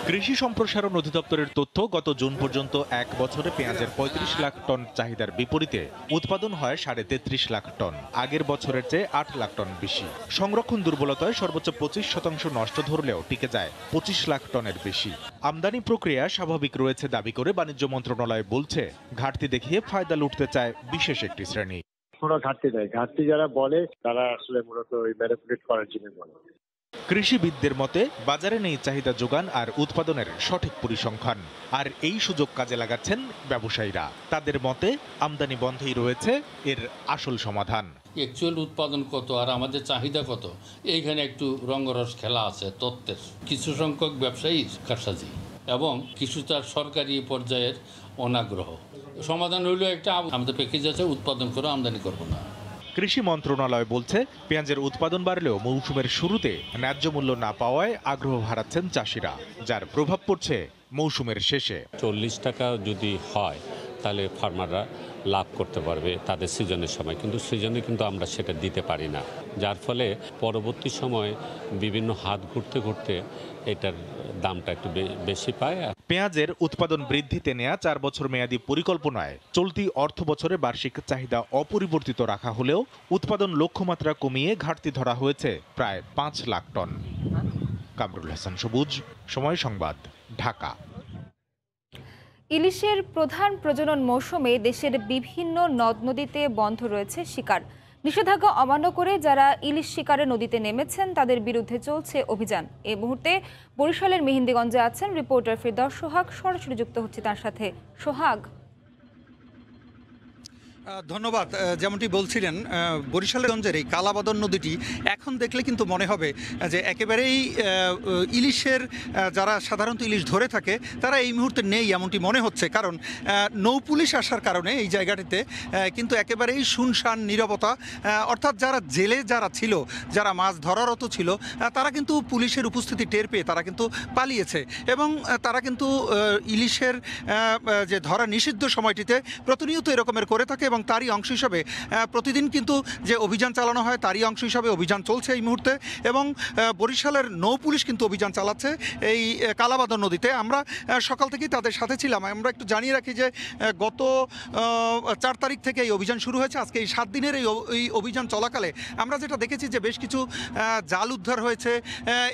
কৃষি সম্প্রসারণ অধিদপ্তরের তথ্য, গত জুন পর্যন্ত 1 বছরে পেঁয়াজের 35 লাখ টন চাহিদার বিপরীতে উৎপাদন হয় 33.5 লাখ টন, আগের বছরের চেয়ে 8 লাখ টন বেশি। সংরক্ষণ দুর্বলতায় সর্বোচ্চ 25% নষ্ট ধরলেও টিকে যায় 25 লাখ টনের বেশি। আমদানি প্রক্রিয়া স্বাভাবিক রয়েছে দাবি করে বাণিজ্য মন্ত্রণালয় বলছে, ঘাটতি দেখিয়ে ফায়দা লুটতে চায় বিশেষ একটি শ্রেণী। কোনো ঘাটতি নেই, ঘাটতি যারা বলে তারা আসলে মূলত ওই ম্যানিপুলেট করার জন্য বলে। কৃষিবিদদের মতে বাজারে নেই চাহিদা যোগান আর উৎপাদনের সঠিক পরিসংখ্যান, আর এই সুযোগ কাজে লাগাচ্ছেন ব্যবসায়ীরা। তাদের মতে আমদানি বন্ধেই রয়েছে এর আসল সমাধান। অ্যাকচুয়াল উৎপাদন কত আর আমাদের চাহিদা কত, এইখানে একটু রঙ্গরস খেলা আছে তত্ত্বের। কিছু সংখ্যক ব্যবসায়ী কারসাজি এবং কিছু তার সরকারি পর্যায়ের অনাগ্রহ। সমাধান হইল একটা, আমাদের প্যাকেজ আছে, উৎপাদন করে আমদানি করবো না। কৃষি মন্ত্রণালয় বলছে, পেঁয়াজের উৎপাদন বাড়লেও মৌসুমের শুরুতে ন্যায্য মূল্য না পাওয়ায় আগ্রহ হারাচ্ছেন চাষিরা, যার প্রভাব পড়ছে মৌসুমের শেষে। 40 টাকা যদি হয় তাহলে ফার্মাররা লাভ করতে পারবে তাদের সিজনের সময়, কিন্তু সিজনে কিন্তু আমরা সেটা দিতে পারি না, যার ফলে পরবর্তী সময় বিভিন্ন হাত ঘুরতে ঘুরতে এটার দামটা একটু বেশি পায়। পেঁয়াজের উৎপাদন বৃদ্ধিতে নেয়া 4 বছর মেয়াদী পরিকল্পনায় চলতি অর্থ বছরে বার্ষিক চাহিদা অপরিবর্তিত রাখা হলেও উৎপাদন লক্ষ্যমাত্রা কমিয়ে ঘাটতি ধরা হয়েছে প্রায় 5 লাখ টন। কামরুল হাসান সবুজ, সময় সংবাদ, ঢাকা। ইলিশের প্রধান প্রজনন মৌসুমে দেশের বিভিন্ন নদ নদীতে বন্ধ রয়েছে শিকার। নিষেধাজ্ঞা অমান্য করে যারা ইলিশ শিকারে নদীতে নেমেছেন তাদের বিরুদ্ধে চলছে অভিযান। এই মুহূর্তে বরিশালের মেহেন্দিগঞ্জে আছেন রিপোর্টার ফিরদৌস সোহাগ, সরাসরি যুক্ত হচ্ছে তার সাথে। সোহাগ, ধন্যবাদ। যেমনটি বলছিলেন, বরিশালগঞ্জের এই কালাবাদন নদীটি এখন দেখলে কিন্তু মনে হবে যে একেবারেই ইলিশের যারা সাধারণত ইলিশ ধরে থাকে তারা এই মুহূর্তে নেই এমনটি মনে হচ্ছে, কারণ নৌপুলিশ আসার কারণে এই জায়গাটিতে কিন্তু একেবারেই শুনশান নীরবতা। অর্থাৎ যারা জেলে যারা ছিল, যারা মাছ ধরারত ছিল, তারা কিন্তু পুলিশের উপস্থিতি টের পেয়ে তারা কিন্তু পালিয়েছে এবং তারা কিন্তু ইলিশের যে ধরা নিষিদ্ধ সময়টিতে প্রতিনিয়ত এরকমের করে থাকে এবং তারই অংশ হিসাবে প্রতিদিন কিন্তু যে অভিযান চালানো হয় তারই অংশ হিসাবে অভিযান চলছে এই মুহূর্তে। এবং বরিশালের নৌ পুলিশ কিন্তু অভিযান চালাচ্ছে এই কালাবাদন নদীতে। আমরা সকাল থেকেই তাদের সাথে ছিলাম। আমরা একটু জানিয়ে রাখি যে গত 4 তারিখ থেকে এই অভিযান শুরু হয়েছে। আজকে এই 7 দিনের এই অভিযান চলাকালে আমরা যেটা দেখেছি যে বেশ কিছু জাল উদ্ধার হয়েছে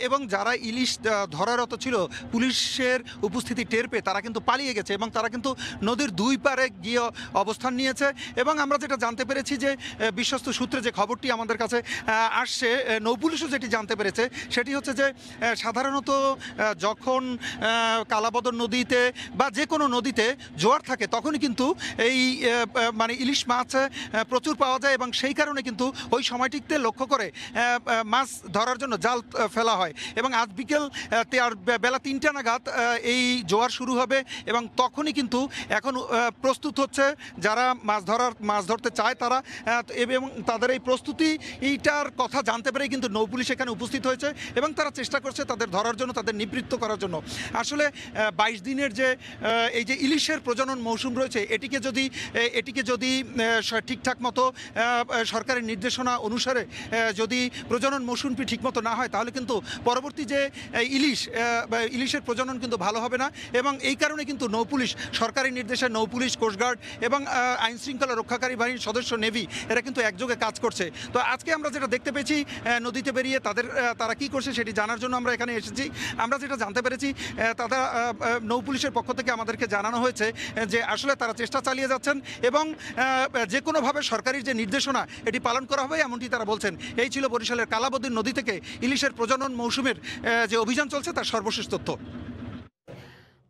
এবং যারা ইলিশ ধরারত ছিল পুলিশের উপস্থিতি টের পেয়ে তারা কিন্তু পালিয়ে গেছে এবং তারা কিন্তু নদীর 2 পারে গিয়ে অবস্থান নিয়েছে। এবং আমরা যেটা জানতে পেরেছি যে বিশ্বস্ত সূত্রে যে খবরটি আমাদের কাছে আসছে, নৌপুলিশও যেটি জানতে পেরেছে সেটি হচ্ছে যে সাধারণত যখন কালাবদর নদীতে বা যে কোনো নদীতে জোয়ার থাকে তখনই কিন্তু এই মানে ইলিশ মাছ প্রচুর পাওয়া যায় এবং সেই কারণে কিন্তু ওই সময়টিতে লক্ষ্য করে মাছ ধরার জন্য জাল ফেলা হয়। এবং আজ বিকেল বেলা 3টা নাগাদ এই জোয়ার শুরু হবে এবং তখনই কিন্তু এখন প্রস্তুত হচ্ছে যারা মাছ ধরতে চায় তারা, এবং তাদের এই প্রস্তুতিটার কথা জানতে পেরে কিন্তু নৌপুলিশ এখানে উপস্থিত হয়েছে এবং তারা চেষ্টা করছে তাদের ধরার জন্য, তাদের নিবৃত্ত করার জন্য। আসলে 22 দিনের যে এই যে ইলিশের প্রজনন মৌসুম রয়েছে এটিকে যদি ঠিকঠাক মতো সরকারের নির্দেশনা অনুসারে যদি প্রজনন মৌসুমটি ঠিকমতো না হয় তাহলে কিন্তু পরবর্তী যে ইলিশের প্রজনন কিন্তু ভালো হবে না। এবং এই কারণে কিন্তু নৌপুলিশ সরকারি নির্দেশে নৌপুলিশ, কোস্টগার্ড এবং আইন শৃঙ্খলা রক্ষাকারী বাহিনীর সদস্য নেভি এরা কিন্তু একযোগে কাজ করছে। তো আজকে আমরা যেটা দেখতে পেয়েছি নদীতে বেরিয়ে তারা কি করছে সেটি জানার জন্য আমরা এখানে এসেছি। আমরা যেটা জানতে পেরেছি তারা নৌপুলিশের পক্ষ থেকে আমাদেরকে জানানো হয়েছে যে আসলে তারা চেষ্টা চালিয়ে যাচ্ছেন এবং যে কোনোভাবে সরকারি যে নির্দেশনা এটি পালন করা হবে এমনটি তারা বলছেন। এই ছিল বরিশালের কালাবদী নদী থেকে ইলিশের প্রজনন মৌসুমের যে অভিযান চলছে তার সর্বশেষ তথ্য।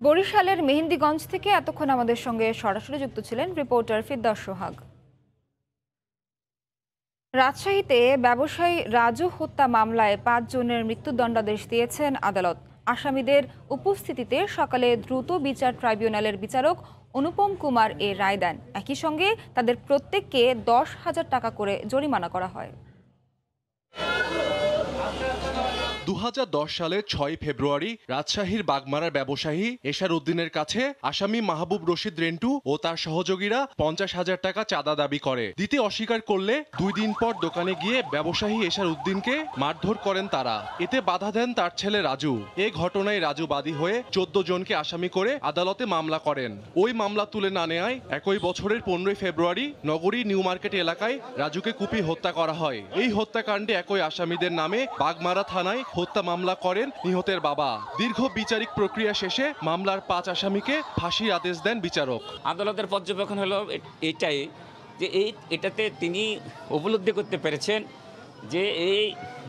বরিশালের মেহেন্দিগঞ্জ থেকে এতক্ষণ আমাদের সঙ্গে সরাসরি যুক্ত ছিলেন রিপোর্টার ফিরদৌস সোহাগ। রাজশাহীতে ব্যবসায়ী রাজু হত্যা মামলায় 5 জনের মৃত্যুদণ্ডাদেশ দিয়েছেন আদালত। আসামিদের উপস্থিতিতে সকালে দ্রুত বিচার ট্রাইব্যুনালের বিচারক অনুপম কুমার এ রায় দেন। একই সঙ্গে তাদের প্রত্যেককে 10,000 টাকা করে জরিমানা করা হয়। 2010 সালের 6 ফেব্রুয়ারি রাজশাহীর বাগমারার ব্যবসায়ী এশার উদ্দিনের কাছে আসামি মাহবুব রশিদ রেন্টু ও তার সহযোগীরা 50,000 টাকা চাঁদা দাবি করে। দিতে অস্বীকার করলে 2 দিন পর দোকানে গিয়ে ব্যবসায়ী এশার উদ্দিনকে মারধর করেন তারা। এতে বাধা দেন তার ছেলে রাজু। এ ঘটনায় রাজু বাদী হয়ে 14 জনকে আসামি করে আদালতে মামলা করেন। ওই মামলা তুলে না নেয় একই বছরের 15 ফেব্রুয়ারি নগরী নিউ মার্কেট এলাকায় রাজুকে কুপিয়ে হত্যা করা হয়। এই হত্যাকাণ্ডে একই আসামিদের নামে বাগমারা থানায় হত্যা মামলা করেন নিহতের বাবা। দীর্ঘ বিচারিক প্রক্রিয়া শেষে মামলার 5 আসামিকে ফাঁসির আদেশ দেন বিচারক। আদালতের পর্যবেক্ষণ হলো এইটাই যে এটাতে তিনি উপলব্ধি করতে পেরেছেন যে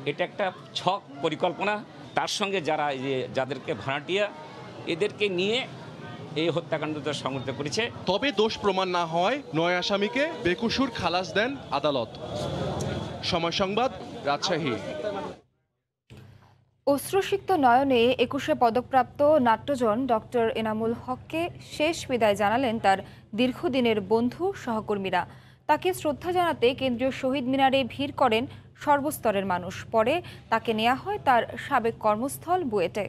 এটা একটা ছক পরিকল্পনা, তার সঙ্গে যাদেরকে ভাড়াটিয়া এদেরকে নিয়ে এই হত্যাকাণ্ডটা সংঘটিত করেছে। তবে দোষ প্রমাণ না হয় 9 আসামিকে বেকসুর খালাস দেন আদালত। সময় সংবাদ, রাজশাহী। অশ্রুসিক্ত নয়নে 21শে পদকপ্রাপ্ত নাট্যজন ডক্টর এনামুল হককে শেষ বিদায় জানালেন তার দীর্ঘদিনের বন্ধু সহকর্মীরা। তাকে শ্রদ্ধা জানাতে কেন্দ্রীয় শহীদ মিনারে ভিড় করেন সর্বস্তরের মানুষ। পরে তাকে নেওয়া হয় তার সাবেক কর্মস্থল বুয়েটে।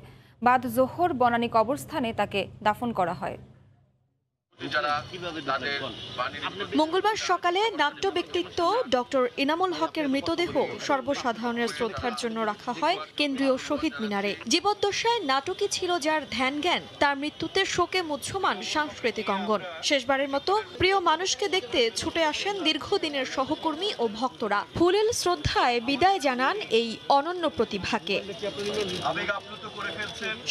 বাদ জোহর বনানী কবরস্থানে তাকে দাফন করা হয়। মঙ্গলবার সকালে নাট্য ব্যক্তিত্ব ডক্টর এনামুল হকের মৃতদেহ সর্বসাধারণের শ্রদ্ধার জন্য রাখা হয় কেন্দ্রীয় শহীদ মিনারে। জীবদ্দশায় নাটকই ছিল যার ধ্যান জ্ঞান, তার মৃত্যুতে শোকে মুহ্যমান সাংস্কৃতিক অঙ্গন। শেষবারের মতো প্রিয় মানুষকে দেখতে ছুটে আসেন দীর্ঘদিনের সহকর্মী ও ভক্তরা। ফুলেল শ্রদ্ধায় বিদায় জানান এই অনন্য প্রতিভাকে।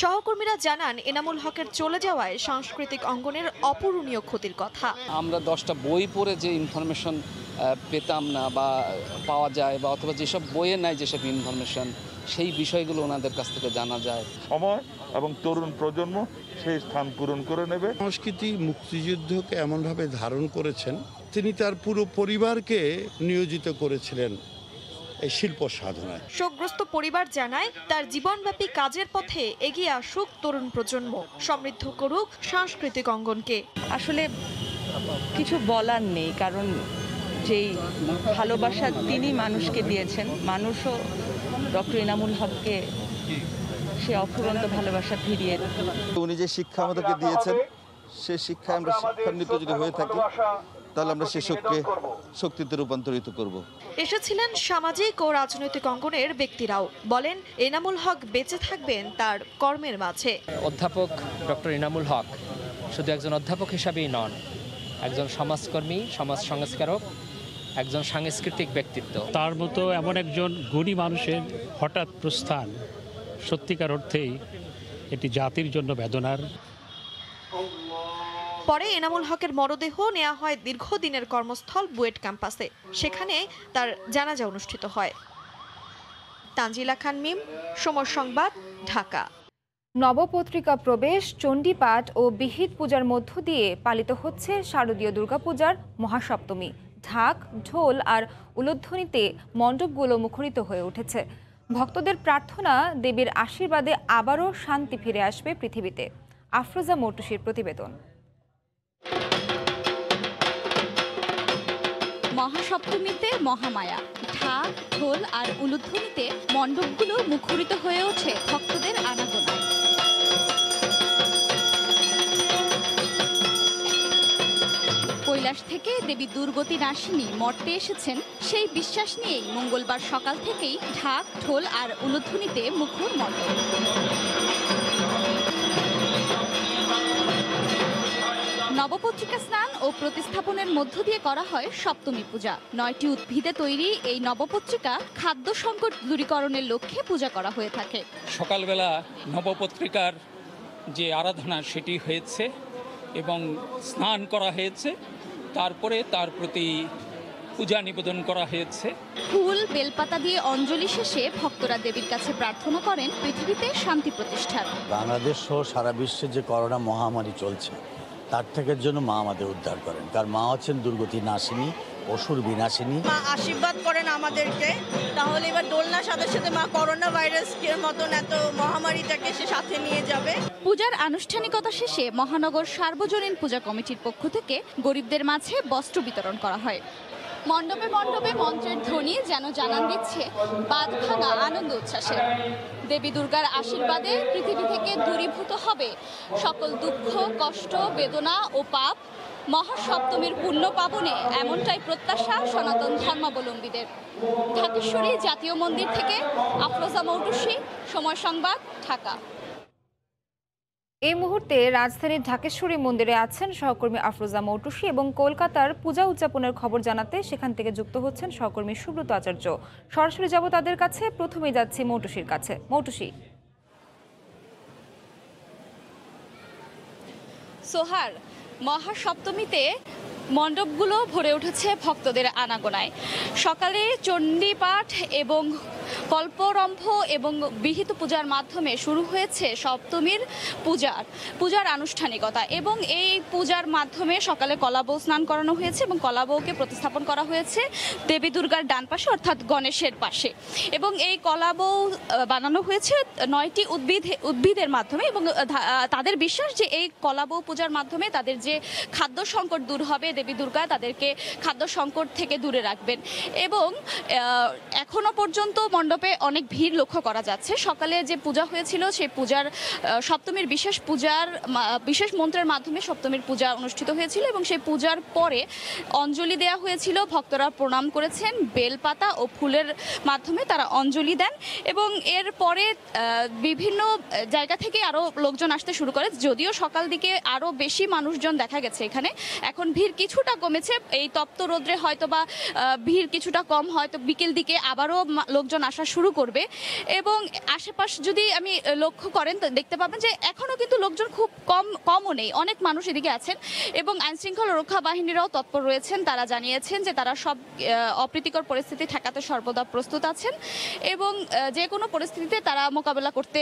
সহকর্মীরা জানান এনামুল হকের চলে যাওয়ায় সাংস্কৃতিক অঙ্গনের অপূরণীয় ক্ষতির কথা। আমরা 10টা বই পড়ে যে ইনফরমেশন পেতাম না বা পাওয়া যায়, বা অথবা যেসব বইয়ে নাই যেসব ইনফরমেশন, সেই বিষয়গুলো ওনাদের কাছ থেকে জানা যায়। সময় এবং তরুণ প্রজন্ম সেই স্থান পূরণ করে নেবে। সংস্কৃতি মুক্তিযুদ্ধকে এমনভাবে ধারণ করেছেন, তিনি তার পুরো পরিবারকে নিয়োজিত করেছিলেন এই শিল্প সাধনায়। শোকগ্রস্ত পরিবার জানায় তার জীবনব্যাপী কাজের পথে এগিয়ে আসুক তরুণ প্রজন্ম, সমৃদ্ধ করুক সাংস্কৃতিক অঙ্গনকে। আসলে কিছু বলার নেই, কারণ যেই ভালোবাসা তিনি মানুষকে দিয়েছেন, মানুষও ডক্টর এনামুল হককে সে অফুরন্ত ভালোবাসা ফিরিয়ে। উনি যে শিক্ষা আমাদেরকে দিয়েছেন, সে শিক্ষায় আমরা শিক্ষান্বিত যদি হয়ে থাকি, তাহলে আমরা সে শক্তিতে রূপান্তরিত করব। এসেছিলেন সামাজিক ও রাজনৈতিক অঙ্গনের ব্যক্তিরাও। বলেন এনামুল হক বেঁচে থাকবেন তার কর্মের মাঝে। অধ্যাপক ডক্টর এনামুল হক শুধু একজন অধ্যাপক হিসাবেই নন, একজন সমাজকর্মী, সমাজ সংস্কারক, একজন সাংস্কৃতিক ব্যক্তিত্ব। তার মতো এমন একজন গুণী মানুষের হঠাৎ প্রস্থান সত্যিকার অর্থেই এটি জাতির জন্য বেদনার। পরে এনামুল হকের মরদেহ নেওয়া হয় দীর্ঘদিনের কর্মস্থল বুয়েট ক্যাম্পাসে। সেখানে তার জানাজা অনুষ্ঠিত হয়। তানজিলা খান মিম, সময় সংবাদ, ঢাকা। নবপত্রিকা প্রবেশ, চণ্ডীপাঠ ও বিহিত পূজার মধ্য দিয়ে পালিত হচ্ছে শারদীয় দুর্গাপূজার মহাসপ্তমী। ঢাক, ঢোল আর উলুধ্বনিতে মণ্ডপগুলো মুখরিত হয়ে উঠেছে। ভক্তদের প্রার্থনা, দেবীর আশীর্বাদে আবারও শান্তি ফিরে আসবে পৃথিবীতে। আফরোজা মৌটুসির প্রতিবেদন। মহাসপ্তমীতে মহামায়া, ঢাক, ঢোল আর উলুধ্বনিতে মণ্ডপগুলো মুখরিত হয়ে ওঠে ভক্তদের আনাগোনায়। কৈলাস থেকে দেবী দুর্গতি নাশিনী মর্তে এসেছেন, সেই বিশ্বাস নিয়েই মঙ্গলবার সকাল থেকেই ঢাক, ঢোল আর উলুধ্বনিতে মুখর মণ্ডপ। নবপত্রিকা স্নান ও প্রতিস্থাপনের মধ্য দিয়ে করা হয় সপ্তমী পূজা। 9টি উদ্ভিদে তৈরি এই নবপত্রিকা খাদ্য সংকট দূরীকরণের লক্ষ্যে পূজা করা হয়ে থাকে। সকালবেলা নবপত্রিকার যে আরাধনা সেটি হয়েছে এবং স্নান করা হয়েছে, তারপরে তার প্রতি পূজা নিবেদন করা হয়েছে। ফুল, বেলপাতা দিয়ে অঞ্জলি শেষে ভক্তরা দেবীর কাছে প্রার্থনা করেন পৃথিবীতে শান্তি প্রতিষ্ঠার। বাংলাদেশ সহ সারা বিশ্বে যে করোনা মহামারী চলছে, তার থেকে জন্য মা আমাদের উদ্ধার করেন, কারণ মা হচ্ছেন দুর্গতি নাশিনী, অসুর বিনাশিনী। মা আশীর্বাদ করেন আমাদেরকে, তাহলে এবার দোলনার সাথে সাথে মা করোনা ভাইরাসের মতন এত মহামারীটাকে সে সাথে নিয়ে যাবে। পূজার আনুষ্ঠানিকতা শেষে মহানগর সার্বজনীন পূজা কমিটির পক্ষ থেকে গরিবদের মাঝে বস্ত্র বিতরণ করা হয়। মণ্ডপে মণ্ডপে মন্ত্রের ধ্বনি যেন জানান দিচ্ছে বাঁধ ভাঙা আনন্দ উচ্ছ্বাসের। দেবী দুর্গার আশীর্বাদে পৃথিবী থেকে দূরীভূত হবে সকল দুঃখ, কষ্ট, বেদনা ও পাপ। মহাসপ্তমীর পুণ্য পাবনে এমনটাই প্রত্যাশা সনাতন ধর্মাবলম্বীদের। ঢাকেশ্বরী জাতীয় মন্দির থেকে আফরোজা মৌটুসী, সময় সংবাদ, ঢাকা। এই মুহূর্তে রাজধানীর ঢাকেশ্বরী মন্দিরে আছেন সহকর্মী আফরোজা মৌটুসী এবং কলকাতার পূজা উদযাপনের খবর জানাতে সেখান থেকে যুক্ত হচ্ছেন সহকর্মী সুব্রত আচার্য। সরাসরি যাব তাদের কাছে। প্রথমেই যাচ্ছি মৌটুসীর কাছে। মৌটুসী। সোহার, মহাসপ্তমীতে মণ্ডপগুলো ভরে উঠেছে ভক্তদের আনাগোনায়। সকালে চণ্ডীপাঠ এবং কল্পরম্ভ এবং বিহিত পূজার মাধ্যমে শুরু হয়েছে সপ্তমীর পূজার আনুষ্ঠানিকতা এবং এই পূজার মাধ্যমে সকালে কলাবউ স্নান করানো হয়েছে এবং কলাবউকে প্রতিস্থাপন করা হয়েছে দেবী দুর্গার ডান পাশে অর্থাৎ গণেশের পাশে এবং এই কলাবউ বানানো হয়েছে 9টি উদ্ভিদের মাধ্যমে এবং তাদের বিশ্বাস যে এই কলাবউ পূজার মাধ্যমে তাদের যে খাদ্য সংকট দূর হবে, দেবী দুর্গা তাদেরকে খাদ্য সংকট থেকে দূরে রাখবেন এবং এখনো পর্যন্ত মণ্ডপে অনেক ভিড় লক্ষ্য করা যাচ্ছে। সকালে যে পূজা হয়েছিল সেই পূজার সপ্তমীর বিশেষ মন্ত্রের মাধ্যমে সপ্তমীর পূজা অনুষ্ঠিত হয়েছিল এবং সেই পূজার পরে অঞ্জলি দেওয়া হয়েছিল। ভক্তরা প্রণাম করেছেন, বেলপাতা ও ফুলের মাধ্যমে তারা অঞ্জলি দেন এবং এর পরে বিভিন্ন জায়গা থেকে আরও লোকজন আসতে শুরু করে। যদিও সকাল দিকে আরও বেশি মানুষজন দেখা গেছে এখানে, এখন ভিড় কিছুটা কমেছে। এই তপ্ত রোদ্রে হয়তো বা ভিড় কিছুটা কম, হয়তো বিকেল দিকে আবারও লোকজন আসা শুরু করবে। এবং আশেপাশ যদি আমি লক্ষ্য করেন তো দেখতে পাবেন যে এখনও কিন্তু লোকজন খুব কমও নেই, অনেক মানুষ এদিকে আছেন এবং আইনশৃঙ্খলা রক্ষা বাহিনীরাও তৎপর রয়েছেন। তারা জানিয়েছেন যে তারা সব অপ্রীতিকর পরিস্থিতি ঠেকাতে সর্বদা প্রস্তুত আছেন এবং যে কোনো পরিস্থিতিতে তারা মোকাবেলা করতে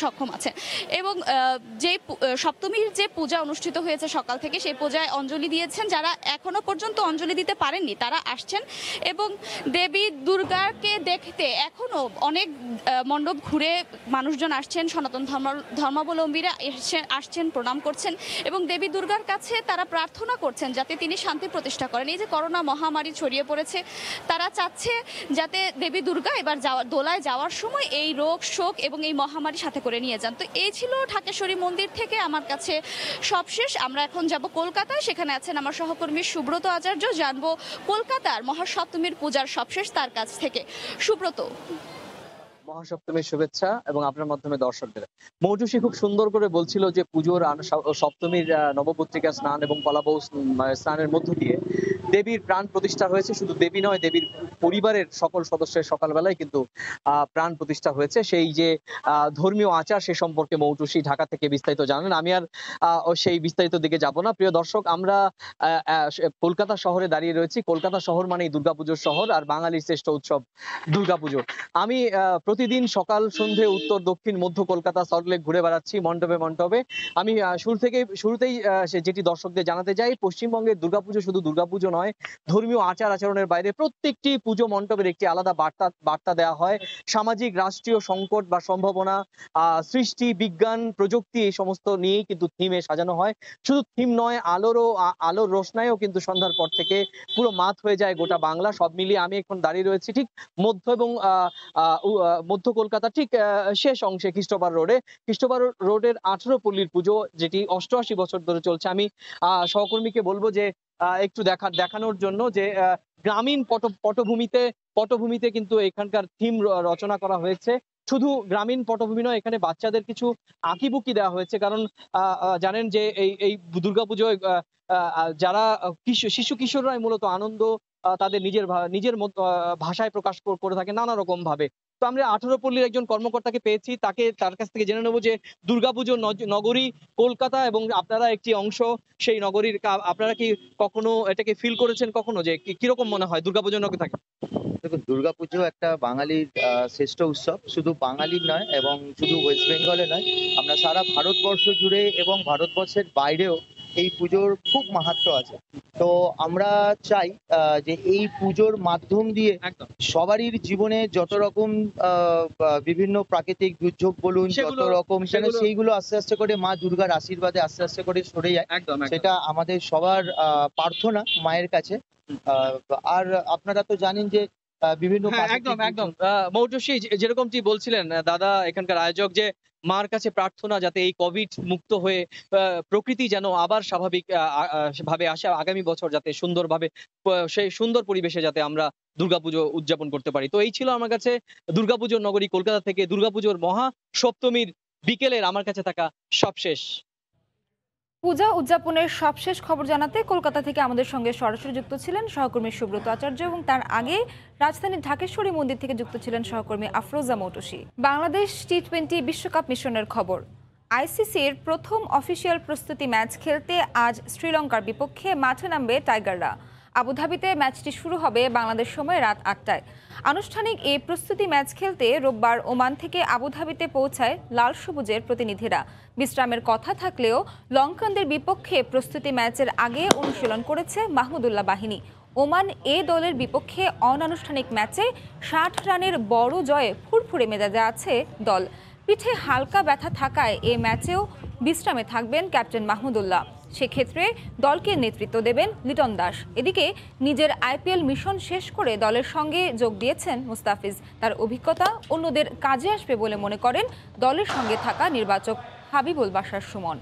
সক্ষম আছেন। এবং যে সপ্তমীর যে পূজা অনুষ্ঠিত হয়েছে সকাল থেকে, সেই পূজায় অঞ্জলি দিয়েছেন যারা এখনো পর্যন্ত অঞ্জলি দিতে পারেননি, তারা আসছেন এবং দেবী দুর্গাকে দেখতে এখনো অনেক মণ্ডপ ঘুরে মানুষজন আসছেন। সনাতন ধর্মাবলম্বীরা আসছেন, প্রণাম করছেন এবং দেবী দুর্গার কাছে তারা প্রার্থনা করছেন যাতে তিনি শান্তি প্রতিষ্ঠা করেন। এই যে করোনা মহামারী ছড়িয়ে পড়েছে, তারা চাচ্ছে যাতে দেবী দুর্গা এবার দোলায় যাওয়ার সময় এই রোগ শোক এবং এই মহামারী সাথে করে নিয়ে যান। তো এই ছিল ঢাকেশ্বরী মন্দির থেকে আমার কাছে সবশেষ। আমরা এখন যাব কলকাতায়, সেখানে আছেন আমার সহকর্মী সুব্রত আচার্য। জানবো কলকাতার মহাসপ্তমীর পূজার সবশেষ তার কাছ থেকে। সুব্রত। মহাসপ্তমীর শুভেচ্ছা এবং আপনার মাধ্যমে দর্শকদের। মৌটুসী খুব সুন্দর করে বলছিল যে পুজোর সপ্তমীর নবপত্রিকা স্নান এবং কলাবউ স্নানের মধ্য দিয়ে দেবীর প্রাণ প্রতিষ্ঠা হয়েছে। শুধু দেবী নয়, দেবীর পরিবারের সকল সদস্যের সকালবেলায় কিন্তু প্রাণ প্রতিষ্ঠা হয়েছে। সেই যে ধর্মীয় আচার সে সম্পর্কে মৌটুসী ঢাকা থেকে বিস্তারিত জানেন। আমি আর সেই বিস্তারিত দিকে যাব না। প্রিয় দর্শক, আমরা কলকাতা শহরে দাঁড়িয়ে রয়েছি। কলকাতা শহর মানেই দুর্গাপুজোর শহর আর বাঙালির শ্রেষ্ঠ উৎসব দুর্গাপুজো। আমি প্রতিদিন সকাল সন্ধে উত্তর দক্ষিণ মধ্য কলকাতা সল্টলেক ঘুরে বেড়াচ্ছি মণ্ডপে মণ্ডপে। আমি শুরুতেই যেটি দর্শকদের জানাতে চাই, পশ্চিমবঙ্গের দুর্গাপুজো শুধু দুর্গাপুজো নয়, ধর্মীয় আচার আচরণের বাইরে প্রত্যেকটি পুজো মণ্ডপের একটি আলাদা বার্তা দেওয়া হয়। সামাজিক রাষ্ট্রীয় সংকট বা সম্ভাবনা, সৃষ্টি, বিজ্ঞান, প্রযুক্তি, এই সমস্ত নিয়েই কিন্তু থিমে সাজানো হয়। শুধু থিম নয়, আলোর রোশনাইও কিন্তু সন্ধ্যার পর থেকে পুরো মাত হয়ে যায় গোটা বাংলা। সব মিলিয়ে আমি এখন দাঁড়িয়ে রয়েছি ঠিক মধ্য এবং মধ্য কলকাতা ঠিক শেষ অংশে খ্রিস্টবার রোডের 18 পল্লীর পুজো, যেটি 88 বছর ধরে চলছে। আমি সহকর্মীকে বলবো যে একটু দেখানোর জন্য যে গ্রামীণ পটভূমিতে কিন্তু এখানকার থিম রচনা করা হয়েছে। শুধু গ্রামীণ পটভূমি নয়, এখানে বাচ্চাদের কিছু আঁকিবুকি দেওয়া হয়েছে। কারণ জানেন যে এই দুর্গাপুজোয় যারা শিশু কিশোররাই মূলত আনন্দ তাদের নিজের ভাষায় প্রকাশ করে থাকে নানা রকম ভাবে। তো আমরা 18 পল্লীর একজন কর্মকর্তাকে পেয়েছি, তার কাছ থেকে জেনে নেবো যে দুর্গাপুজো নগরী কলকাতা এবং আপনারা একটি অংশ সেই নগরীর। আপনারা কি কখনো এটাকে ফিল করেছেন কখনো, যে কিরকম মনে হয় দুর্গাপুজো নগরী থাকে? দেখুন, দুর্গাপুজো একটা বাঙালির শ্রেষ্ঠ উৎসব। শুধু বাঙালির নয় এবং শুধু ওয়েস্ট বেঙ্গলে নয়, আমরা সারা ভারতবর্ষ জুড়ে এবং ভারতবর্ষের বাইরেও এই পুজোর খুব মাহাত্ম্য আছে। তো আমরা চাই যে এই পুজোর মাধ্যম দিয়ে সবারই জীবনে যত রকম বিভিন্ন প্রাকৃতিক দুর্যোগ বলুন, যত রকম সেইগুলো আস্তে আস্তে করে মা দুর্গার আশীর্বাদে আস্তে আস্তে করে সরে যায়। সেটা আমাদের সবার প্রার্থনা মায়ের কাছে। আর আপনারা তো জানেন যে বিভিন্ন একদম মৌটুসী যেরকমটি বলছিলেন দাদা এখানকার আয়োজক, যে মার কাছে প্রার্থনা যাতে এই কোভিড মুক্ত হয়ে প্রকৃতি যেন আবার স্বাভাবিক ভাবে আসে, আগামী বছর যাতে সুন্দরভাবে সেই সুন্দর পরিবেশে যাতে আমরা দুর্গাপুজো উদযাপন করতে পারি। তো এই ছিল আমার কাছে দুর্গাপুজোর নগরী কলকাতা থেকে দুর্গাপুজোর মহা সপ্তমীর বিকেলের আমার কাছে থাকা সবশেষ পূজা উদযাপনের সবশেষ খবর জানাতে কলকাতা থেকে আমাদের সঙ্গে সরাসরি যুক্ত ছিলেন সহকর্মী সুব্রত আচার্য এবং তার আগে রাজধানীর ঢাকেশ্বরী মন্দির থেকে যুক্ত ছিলেন সহকর্মী আফরোজা মৌটুসী। বাংলাদেশ টি20 বিশ্বকাপ মিশনের খবর। আইসিসির প্রথম অফিসিয়াল প্রস্তুতি ম্যাচ খেলতে আজ শ্রীলঙ্কার বিপক্ষে মাঠে নামবে টাইগাররা। আবুধাবিতে ম্যাচটি শুরু হবে বাংলাদেশ সময় রাত 8টায়। আনুষ্ঠানিক এই প্রস্তুতি ম্যাচ খেলতে রোববার ওমান থেকে আবুধাবিতে পৌঁছায় লাল সবুজের প্রতিনিধিরা। বিশ্রামের কথা থাকলেও লঙ্কানদের বিপক্ষে প্রস্তুতি ম্যাচের আগে অনুশীলন করেছে মাহমুদুল্লাহ বাহিনী। ওমান এ দলের বিপক্ষে অনানুষ্ঠানিক ম্যাচে 60 রানের বড় জয়ে ফুরফুরে মেজাজে আছে দল। পিঠে হালকা ব্যথা থাকায় এ ম্যাচেও বিশ্রামে থাকবেন ক্যাপ্টেন মাহমুদুল্লাহ। সেক্ষেত্রে দলকে নেতৃত্ব দেবেন লিটন দাস। এদিকে নিজের আইপিএল মিশন শেষ করে দলের সঙ্গে যোগ দিয়েছেন মুস্তাফিজ। তার অভিজ্ঞতা অন্যদের কাজে আসবে বলে মনে করেন দলের সঙ্গে থাকা নির্বাচক হাবিবুল বাশার সুমন।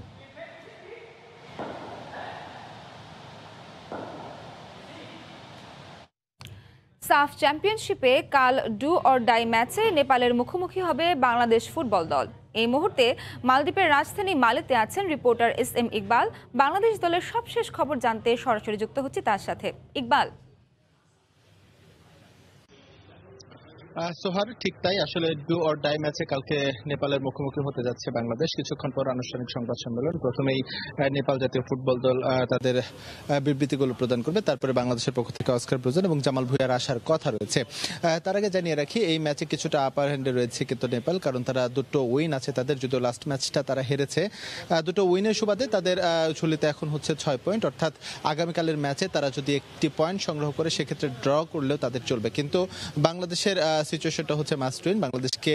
সাফ চ্যাম্পিয়নশিপে কাল ডু অর ডাই ম্যাচে নেপালের মুখোমুখি হবে বাংলাদেশ ফুটবল দল। এই মুহূর্তে মালদ্বীপের রাজধানী মালেতে আছেন রিপোর্টার SM ইকবাল। বাংলাদেশ দলের সবশেষ খবর জানতে সরাসরি যুক্ত হচ্ছে তার সাথে। ইকবাল। সোহার, ঠিক তাই। আসলে ডু অর ডাই ম্যাচে কালকে নেপালের মুখোমুখি হতে যাচ্ছে বাংলাদেশ। কিছুক্ষণ পর আনুষ্ঠানিক সংবাদ সম্মেলন। প্রথমেই নেপাল জাতীয় ফুটবল দল তাদের বিবৃতিগুলো প্রদান করবে, তারপরে বাংলাদেশের পক্ষ থেকে অস্কার ব্রুজেন এবং জামাল ভুঁইয়ার আসার কথা রয়েছে। তার আগে জানিয়ে রাখি, এই ম্যাচে কিছুটা আপার হ্যান্ডে রয়েছে কিন্তু নেপাল, কারণ তারা দুটো উইন আছে তাদের। যদিও লাস্ট ম্যাচটা তারা হেরেছে, দুটো উইনের সুবাদে তাদের ঝুলিতে এখন হচ্ছে 6 পয়েন্ট। অর্থাৎ আগামীকালের ম্যাচে তারা যদি একটি পয়েন্ট সংগ্রহ করে সেক্ষেত্রে ড্র করলেও তাদের চলবে। কিন্তু বাংলাদেশের সিচুয়েশনটা হচ্ছে মাস্ট উইন। বাংলাদেশকে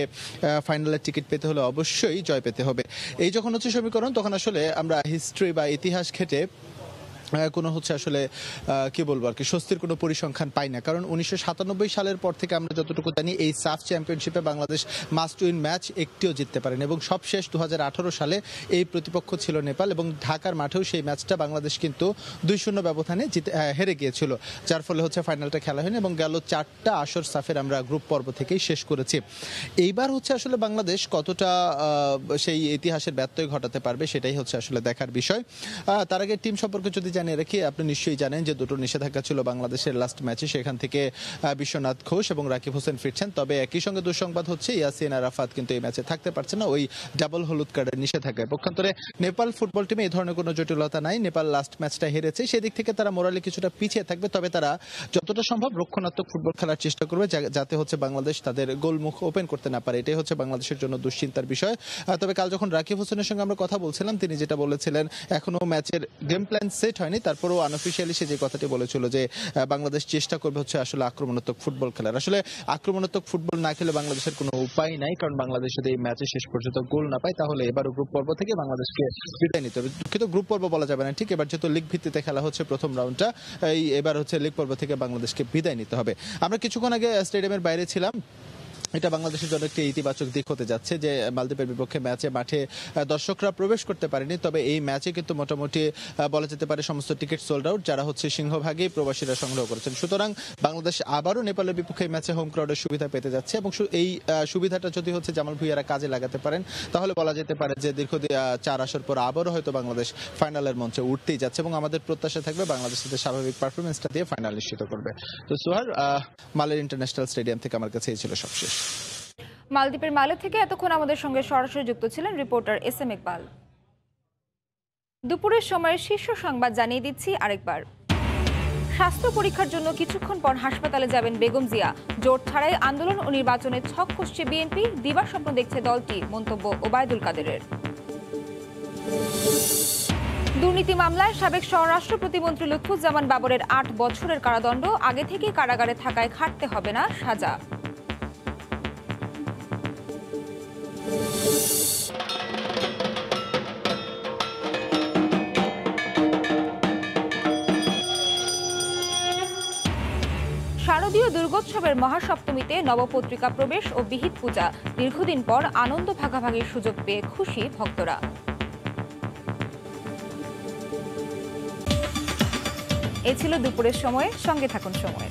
ফাইনালের টিকিট পেতে হলে অবশ্যই জয় পেতে হবে। এই যখন হচ্ছে সমীকরণ, তখন আসলে আমরা হিস্ট্রি বা ইতিহাস ঘেটে কোনো হচ্ছে আসলে কি বলবো আর কি স্বস্তির কোনো পরিসংখ্যান পাই না। কারণ 1997 সালের পর থেকে আমরা যতটুকু জানি এই সাফ চ্যাম্পিয়নশিপে বাংলাদেশ মাস্ট উইন ম্যাচ একটিও জিততে পারেনি এবং সবশেষ 2018 সালে এই প্রতিপক্ষ ছিল নেপাল এবং ঢাকার মাঠেও সেই ম্যাচটা বাংলাদেশ কিন্তু 2-0 ব্যবধানে হেরে গিয়েছিল, যার ফলে হচ্ছে ফাইনালটা খেলা হয়নি এবং গেল 4টা আসর সাফের আমরা গ্রুপ পর্ব থেকেই শেষ করেছি। এইবার হচ্ছে আসলে বাংলাদেশ কতটা সেই ইতিহাসের ব্যত্যয় ঘটাতে পারবে সেটাই হচ্ছে আসলে দেখার বিষয়। তার আগে টিম সম্পর্কে যদি জানিয়ে রাখি, আপনি নিশ্চয়ই জানেন যে দুটো নিষেধাজ্ঞা ছিল বাংলাদেশের লাস্ট ম্যাচে, সেখান থেকে বিশ্বনাথ ঘোষ এবং রাকিব হোসেন ফিরছেন। তবে একই সঙ্গে দুঃসংবাদ হচ্ছে ইয়াসিন আরাফাত কিন্তু এই ম্যাচে থাকতে পারছে না, ওই ডাবল হলুদ কার্ডের নিষেধাজ্ঞায়। পক্ষান্তরে নেপাল ফুটবল টিমে এই ধরনের কোনো জটিলতা নাই। নেপাল লাস্ট ম্যাচটা হেরেছে, সেদিক থেকে তারা মোরালি কিছুটা পিছিয়ে থাকবে, তবে তারা যতটা সম্ভব রক্ষণাত্মক ফুটবল খেলার চেষ্টা করবে যাতে হচ্ছে বাংলাদেশ তাদের গোলমুখ ওপেন করতে না পারে। এটাই হচ্ছে বাংলাদেশের জন্য দুশ্চিন্তার বিষয়। তবে কাল যখন রাকিব হোসেনের সঙ্গে আমরা কথা বলছিলাম, তিনি যেটা বলেছিলেন, এখনো ম্যাচের গেম প্ল্যান সেট হয়নি, তারপরেও আনঅফিশিয়ালি সে যে কথাটি বলেছিল যে বাংলাদেশ চেষ্টা করবে হচ্ছে আসলে আক্রমণাত্মক ফুটবল খেলার। আসলে আক্রমণাত্মক ফুটবল না খেলে বাংলাদেশের কোনো উপায় নাই, কারণ বাংলাদেশ যদি এই ম্যাচে শেষ পর্যন্ত গোল না পায় তাহলে এবারও গ্রুপ পর্ব থেকে বাংলাদেশকে বিদায় নিতে হবে। কিন্তু গ্রুপ পর্ব বলা যাবে না, ঠিক এবার যেহেতু লিগ ভিত্তিতে খেলা হচ্ছে প্রথম রাউন্ডটা, এবার হচ্ছে লিগ পর্ব থেকে বাংলাদেশকে বিদায় নিতে হবে। আমরা কিছুক্ষণ আগে স্টেডিয়ামের বাইরে ছিলাম, এটা বাংলাদেশের জন্য একটি ইতিবাচক দিক হতে যাচ্ছে যে মালদ্বীপের বিপক্ষে ম্যাচে মাঠে দর্শকরা প্রবেশ করতে পারেনি, তবে এই ম্যাচে কিন্তু মোটামুটি বলা যেতে পারে সমস্ত টিকিট সোল্ড আউট, যারা হচ্ছে সিংহভাগই প্রবাসীরা সংগ্রহ করেছেন। সুতরাং বাংলাদেশ আবারও নেপালের বিপক্ষে ম্যাচে হোম ক্রাউডের সুবিধা পেতে যাচ্ছে এবং এই সুবিধাটা যদি হচ্ছে জামাল ভুঁইয়ারা কাজে লাগাতে পারেন তাহলে বলা যেতে পারে যে দীর্ঘ 4 আসর পর আবারও হয়তো বাংলাদেশ ফাইনালের মঞ্চে উঠতেই যাচ্ছে এবং আমাদের প্রত্যাশা থাকবে বাংলাদেশের স্বাভাবিক পারফরমেন্সটা দিয়ে ফাইনাল নিশ্চিত করবে। তো সোহার, মালের ইন্টারন্যাশনাল স্টেডিয়াম থেকে আমার কাছে এই ছিল সবশেষ। মালদ্বীপের মালে থেকে এতক্ষণ আমাদের সঙ্গে সরাসরি যুক্ত ছিলেন রিপোর্টার SM ইকবাল। দুপুরের সময়ের শীর্ষ সংবাদ জানিয়ে দিচ্ছি আরেকবার। স্বাস্থ্য পরীক্ষার জন্য কিছুক্ষণ পর হাসপাতালে যাবেন বেগম জিয়া। জোট ছাড়াই আন্দোলন ও নির্বাচনে ছক কষছে বিএনপি, দিবার স্বপ্ন দেখছে দলটি, মন্তব্য ওবায়দুল কাদেরের। দুর্নীতি মামলায় সাবেক স্বরাষ্ট্র প্রতিমন্ত্রী লুৎফুজ্জামান বাবরের 8 বছরের কারাদণ্ড, আগে থেকেই কারাগারে থাকায় খাটতে হবে না সাজা। শারদীয় দুর্গোৎসবের মহাসপ্তমীতে নবপত্রিকা প্রবেশ ও বিহিত পূজা, দীর্ঘদিন পর আনন্দ ভাগাভাগির সুযোগ পেয়ে খুশি ভক্তরা। এ ছিল দুপুরের সময়ে, সঙ্গে থাকুন সময়।